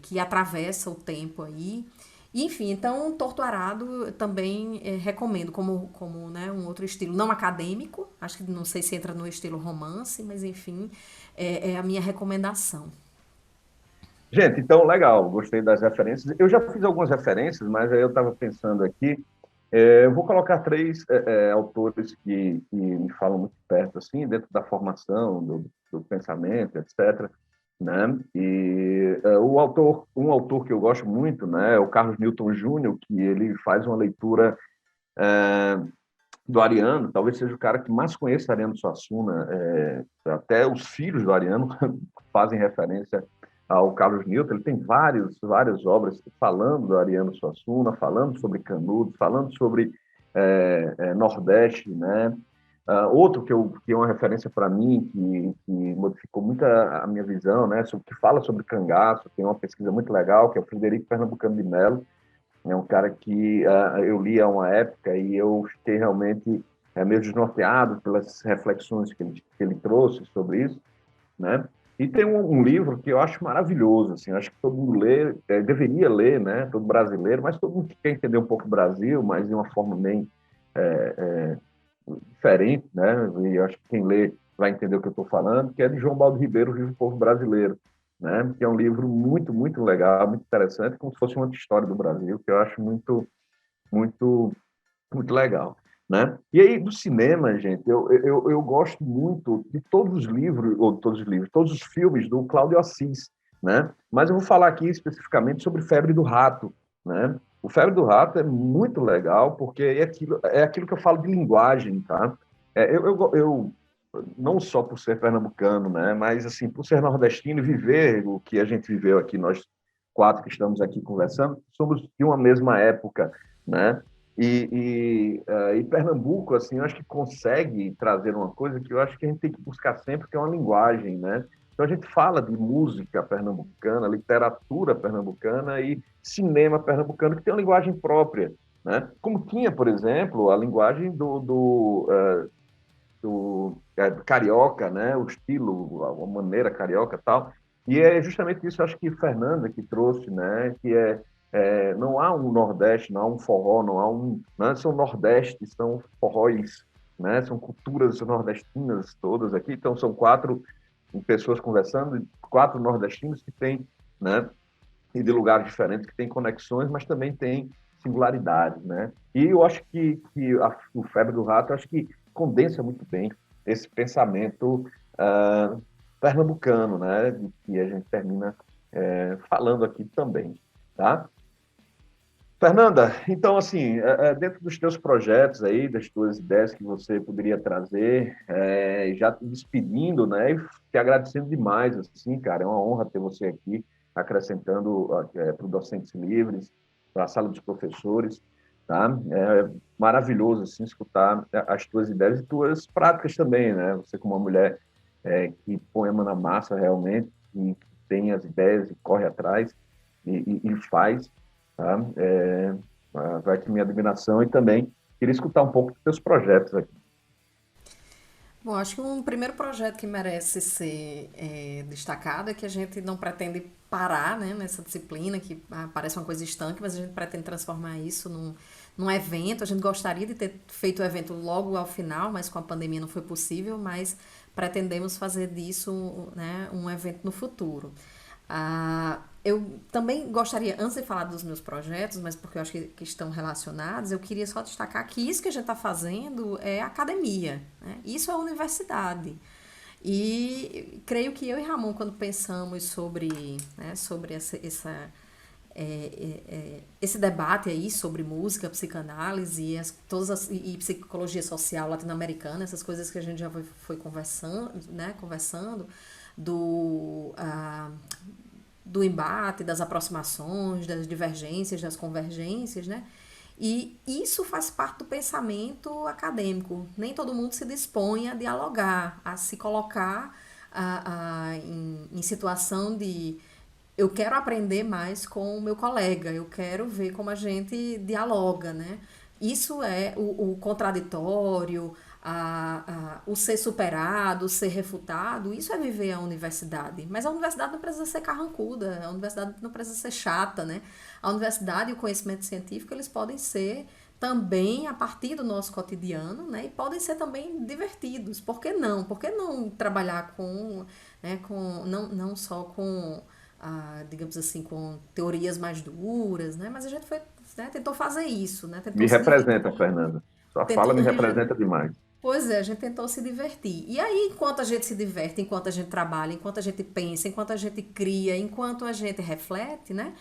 que atravessa o tempo aí. E, enfim, então, Torto Arado também recomendo como né, um outro estilo não acadêmico, acho que não sei se entra no estilo romance, mas enfim, é a minha recomendação. Gente, então, legal, gostei das referências. Eu já fiz algumas referências, mas aí eu estava pensando aqui, eu vou colocar três autores que me falam muito perto, assim, dentro da formação, do pensamento, etc., né? E um autor que eu gosto muito, né, é o Carlos Newton Júnior, que ele faz uma leitura do Ariano, talvez seja o cara que mais conhece Ariano Suassuna, até os filhos do Ariano fazem referência ao Carlos Newton. Ele tem várias obras falando do Ariano Suassuna, falando sobre Canudos, falando sobre Nordeste, né? Outro que é uma referência para mim, que modificou muito a minha visão, né? Que fala sobre cangaço, tem uma pesquisa muito legal, que é o Frederico Pernambucano de Mello. É um cara que eu li há uma época e eu fiquei realmente meio desnorteado pelas reflexões que ele trouxe sobre isso, né? E tem um livro que eu acho maravilhoso, assim, acho que todo mundo deveria ler, né? Todo brasileiro, mas todo mundo que quer entender um pouco o Brasil, mas de uma forma bem diferente, né? E eu acho que quem lê vai entender o que eu estou falando, que é de João Baldo Ribeiro, O Livro do Povo Brasileiro, né? Que é um livro muito, muito legal, muito interessante, como se fosse uma história do Brasil, que eu acho muito, muito, muito legal, né? E aí, do cinema, gente, eu gosto muito de todos os filmes do Cláudio Assis, né? Mas eu vou falar aqui especificamente sobre Febre do Rato, né? O Febre do Rato é muito legal, porque é aquilo que eu falo de linguagem, tá? Eu não só por ser pernambucano, né? Mas, assim, por ser nordestino e viver o que a gente viveu aqui, nós quatro que estamos aqui conversando, somos de uma mesma época, né? E Pernambuco, assim, eu acho que consegue trazer uma coisa que eu acho que a gente tem que buscar sempre, que é uma linguagem, né? Então a gente fala de música pernambucana, literatura pernambucana e cinema pernambucano que tem uma linguagem própria, né? Como tinha, por exemplo, a linguagem do carioca, né? O estilo, a maneira carioca e tal. E é justamente isso, acho que Fernanda que trouxe, né? Que não há um Nordeste, não há um forró, não são Nordestes, são forróis, né? São culturas nordestinas todas aqui. Então são quatro pessoas conversando, quatro nordestinos que têm, né? E de lugares diferentes que têm conexões, mas também têm singularidades, né? E eu acho que o Febre do Rato, acho que condensa muito bem esse pensamento pernambucano, né? Que a gente termina falando aqui também, tá? Fernanda, então, assim, dentro dos teus projetos aí, das tuas ideias que você poderia trazer, já te despedindo, né, e te agradecendo demais, assim, cara, é uma honra ter você aqui, acrescentando para o Docentes Livres, para a sala dos professores, tá? É maravilhoso, assim, escutar as tuas ideias e tuas práticas também, né? Você como uma mulher que põe a mão na massa realmente, e tem as ideias e corre atrás e faz, tá? Vai ter minha admiração e também queria escutar um pouco dos seus projetos aqui. Bom, acho que um primeiro projeto que merece ser destacado é que a gente não pretende parar, né, nessa disciplina, que parece uma coisa estanque, mas a gente pretende transformar isso num evento. A gente gostaria de ter feito o evento logo ao final, mas com a pandemia não foi possível, mas pretendemos fazer disso, né, um evento no futuro. Eu também gostaria, antes de falar dos meus projetos, mas porque eu acho que estão relacionados, eu queria só destacar que isso que a gente está fazendo é academia, né? Isso é universidade. E creio que eu e Ramon, quando pensamos sobre, né, sobre esse debate aí sobre música, psicanálise e psicologia social latino-americana, essas coisas que a gente já foi conversando, né, do, ah, do embate, das aproximações, das divergências, das convergências, né? E isso faz parte do pensamento acadêmico. Nem todo mundo se dispõe a dialogar, a se colocar em situação de eu quero aprender mais com o meu colega, eu quero ver como a gente dialoga, né? Isso é o contraditório, o ser superado, o ser refutado, isso é viver a universidade. Mas a universidade não precisa ser carrancuda, a universidade não precisa ser chata, né? A universidade e o conhecimento científico, eles podem ser também a partir do nosso cotidiano, né? E podem ser também divertidos. Por que não? Por que não trabalhar não só com digamos assim, com teorias mais duras, né? Mas a gente tentou fazer isso, né? Me representa, Fernanda. Sua fala me representa demais. Pois é, a gente tentou se divertir. E aí, enquanto a gente se diverte, enquanto a gente trabalha, enquanto a gente pensa, enquanto a gente cria, enquanto a gente reflete, né?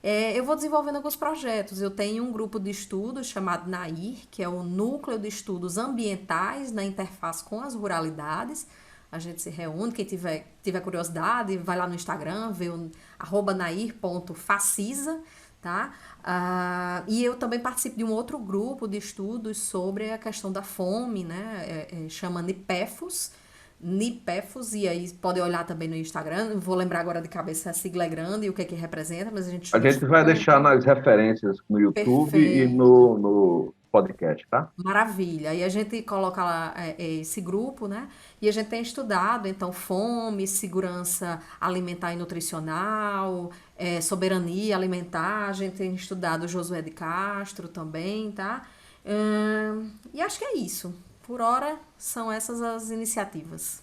Eu vou desenvolvendo alguns projetos. Eu tenho um grupo de estudos chamado NAIR, que é o Núcleo de Estudos Ambientais na Interface com as Ruralidades. A gente se reúne, quem tiver curiosidade, vai lá no Instagram, vê o @nair.facisa, tá? E eu também participo de um outro grupo de estudos sobre a questão da fome, né? Chama NIPEFOS, e aí pode olhar também no Instagram. Não vou lembrar agora de cabeça a sigla é grande e o que é que representa, mas a gente A gente vai deixar nas referências no YouTube e no podcast, tá? Maravilha. Aí a gente coloca lá esse grupo, né? E a gente tem estudado, então, fome, segurança alimentar e nutricional, soberania alimentar. A gente tem estudado Josué de Castro também, tá? E acho que é isso. Por hora, são essas as iniciativas.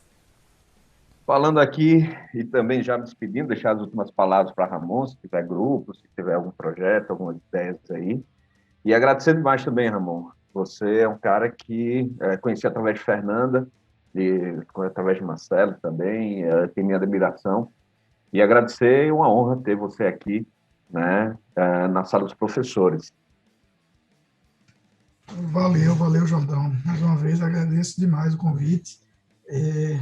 Falando aqui e também já me despedindo, deixar as últimas palavras para Ramon, se tiver grupo, se tiver algum projeto, algumas ideias aí. E agradecendo demais também, Ramon. Você é um cara que conheci através de Fernanda, e através de Marcelo também, tem minha admiração. E agradecer, é uma honra ter você aqui, né, na sala dos professores. Valeu, Jordão. Mais uma vez, agradeço demais o convite.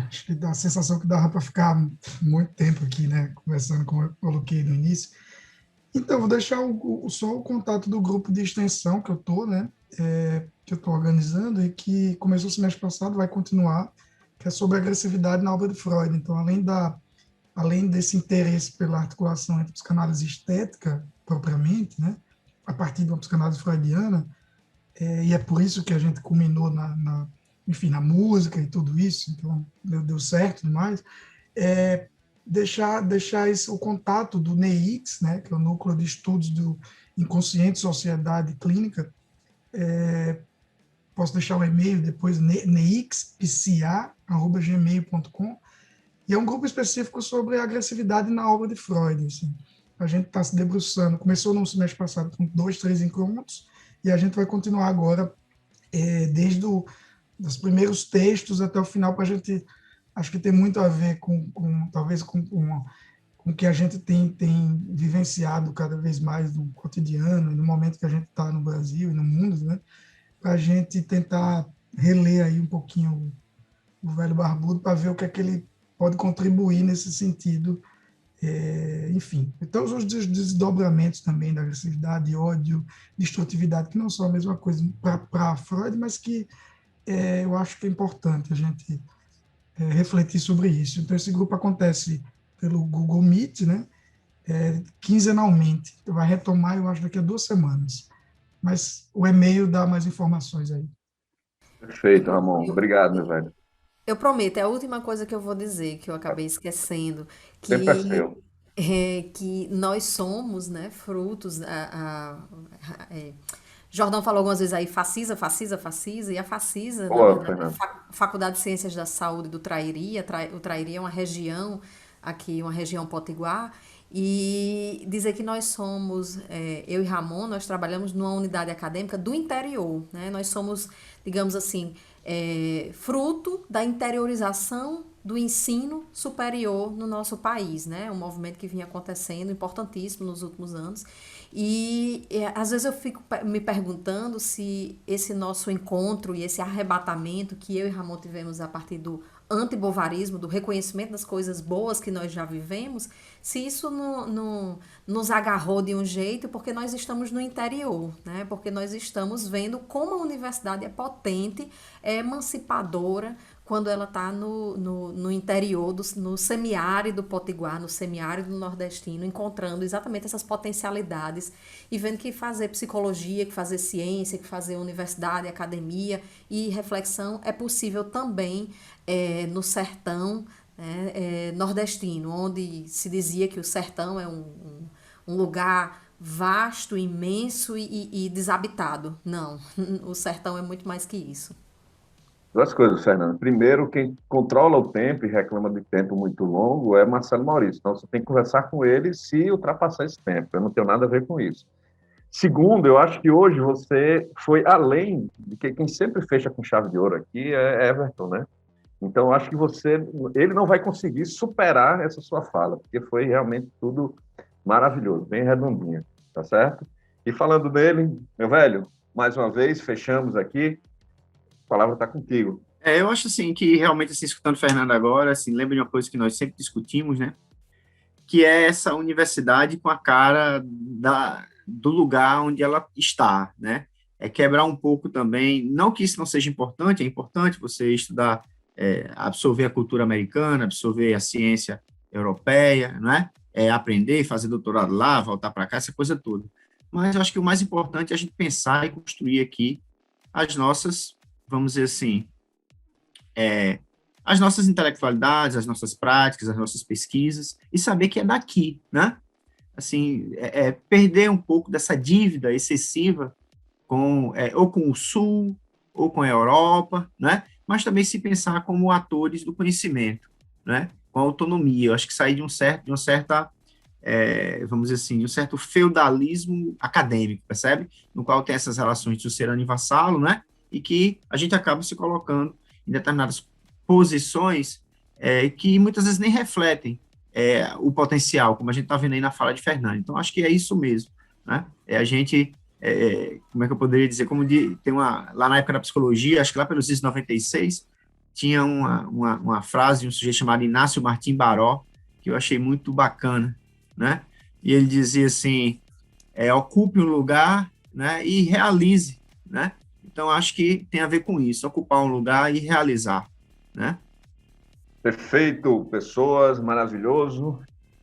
Acho que dá a sensação que dava para ficar muito tempo aqui, né, conversando, como eu coloquei no início. Então, vou deixar só o contato do grupo de extensão que eu estou, né, que eu estou organizando e que começou o semestre passado, vai continuar, que é sobre agressividade na obra de Freud. Então, além desse interesse pela articulação entre psicanálise estética, propriamente, né, a partir de uma psicanálise freudiana, e é por isso que a gente culminou enfim, na música e tudo isso, então deu certo e demais, deixar o contato do NEIX, né, que é o Núcleo de Estudos do Inconsciente, Sociedade e Clínica. Posso deixar o e-mail depois, neixpca@gmail.com, e é um grupo específico sobre a agressividade na obra de Freud. Assim. A gente está se debruçando, começou no semestre passado com 2, 3 encontros, e a gente vai continuar agora desde os primeiros textos até o final, para a gente, acho que tem muito a ver talvez com com o que a gente tem vivenciado cada vez mais no cotidiano, no momento que a gente está no Brasil e no mundo, né? Para a gente tentar reler aí um pouquinho o Velho Barbudo para ver o que é que ele pode contribuir nesse sentido. Enfim, então os desdobramentos também da agressividade, ódio, destrutividade, que não são a mesma coisa para Freud, mas que eu acho que é importante a gente refletir sobre isso. Então, esse grupo acontece pelo Google Meet, né? Quinzenalmente. Vai retomar, eu acho, daqui a 2 semanas. Mas o e-mail dá mais informações aí. Perfeito, Ramon. Obrigado, meu velho. Eu prometo, é a última coisa que eu vou dizer, que eu acabei esquecendo, Tempo é que, seu. que nós somos, né, frutos. Jordão falou algumas vezes aí, Facisa, e a Facisa, na Boa, verdade, é a Fernando. Faculdade de Ciências da Saúde do Trairi. O Trairi é uma região, aqui, uma região potiguar, e dizer que nós somos, eu e Ramon, nós trabalhamos numa unidade acadêmica do interior, né? Nós somos, digamos assim, fruto da interiorização do ensino superior no nosso país, né? Um movimento que vinha acontecendo, importantíssimo nos últimos anos. E às vezes eu fico me perguntando se esse nosso encontro e esse arrebatamento que eu e Ramon tivemos a partir do antibovarismo, do reconhecimento das coisas boas que nós já vivemos, se isso não nos agarrou de um jeito, porque nós estamos no interior, né? Porque nós estamos vendo como a universidade é potente, é emancipadora, quando ela está no interior, no semiárido potiguar, no semiárido nordestino, encontrando exatamente essas potencialidades e vendo que fazer psicologia, que fazer ciência, que fazer universidade, academia e reflexão é possível também no sertão, né, nordestino, onde se dizia que o sertão é um lugar vasto, imenso e desabitado. Não, o sertão é muito mais que isso. Duas coisas, Fernando. Primeiro, quem controla o tempo e reclama de tempo muito longo é Marcelo Maurício. Então, você tem que conversar com ele se ultrapassar esse tempo. Eu não tenho nada a ver com isso. Segundo, eu acho que hoje você foi além de que quem sempre fecha com chave de ouro aqui é Everton, né? Então, eu acho que ele não vai conseguir superar essa sua fala, porque foi realmente tudo maravilhoso, bem redondinha, tá certo? E falando dele, meu velho, mais uma vez, fechamos aqui, a palavra está contigo. Eu acho assim que realmente assim, escutando o Fernando agora, assim, lembra de uma coisa que nós sempre discutimos, né? Que é essa universidade com a cara do lugar onde ela está, né? É quebrar um pouco também, não que isso não seja importante, é importante você estudar, absorver a cultura americana, absorver a ciência europeia, né? Aprender, fazer doutorado lá, voltar para cá, essa coisa toda. Mas eu acho que o mais importante é a gente pensar e construir aqui as nossas, vamos dizer assim, as nossas intelectualidades, as nossas práticas, as nossas pesquisas, e saber que é daqui, né? Assim, perder um pouco dessa dívida excessiva ou com o Sul, ou com a Europa, né? Mas também se pensar como atores do conhecimento, né? Com autonomia. Eu acho que sair de uma certa, vamos dizer assim, de um certo feudalismo acadêmico, percebe? No qual tem essas relações de sucedâneo e vassalo, né? E que a gente acaba se colocando em determinadas posições que muitas vezes nem refletem o potencial, como a gente está vendo aí na fala de Fernando. Então, acho que é isso mesmo, né? A gente, como é que eu poderia dizer, lá na época da psicologia, acho que lá pelos anos 96, tinha uma frase de um sujeito chamado Inácio Martim Baró, que eu achei muito bacana, né? E ele dizia assim, ocupe um lugar, né, e realize, né? Então, acho que tem a ver com isso, ocupar um lugar e realizar, né? Perfeito, pessoas, maravilhoso.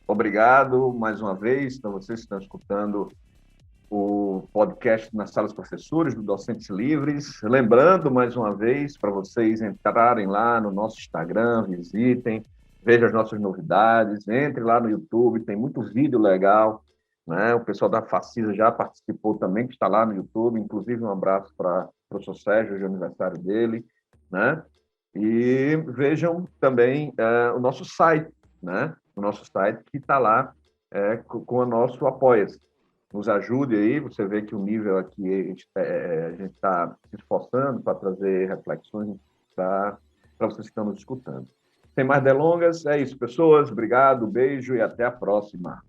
Obrigado mais uma vez para vocês que estão escutando o podcast nas salas professores do Docentes Livres. Lembrando mais uma vez para vocês entrarem lá no nosso Instagram, visitem, vejam as nossas novidades, entre lá no YouTube, tem muito vídeo legal, né? O pessoal da Facisa já participou também, que está lá no YouTube, inclusive um abraço para o professor Sérgio, hoje é aniversário dele, né? E vejam também o nosso site, né? O nosso site que está lá com o nosso Apoia-se. Nos ajude aí, você vê que o nível aqui, a gente está se esforçando para trazer reflexões para vocês que estão nos escutando. Sem mais delongas, é isso, pessoas. Obrigado, beijo e até a próxima.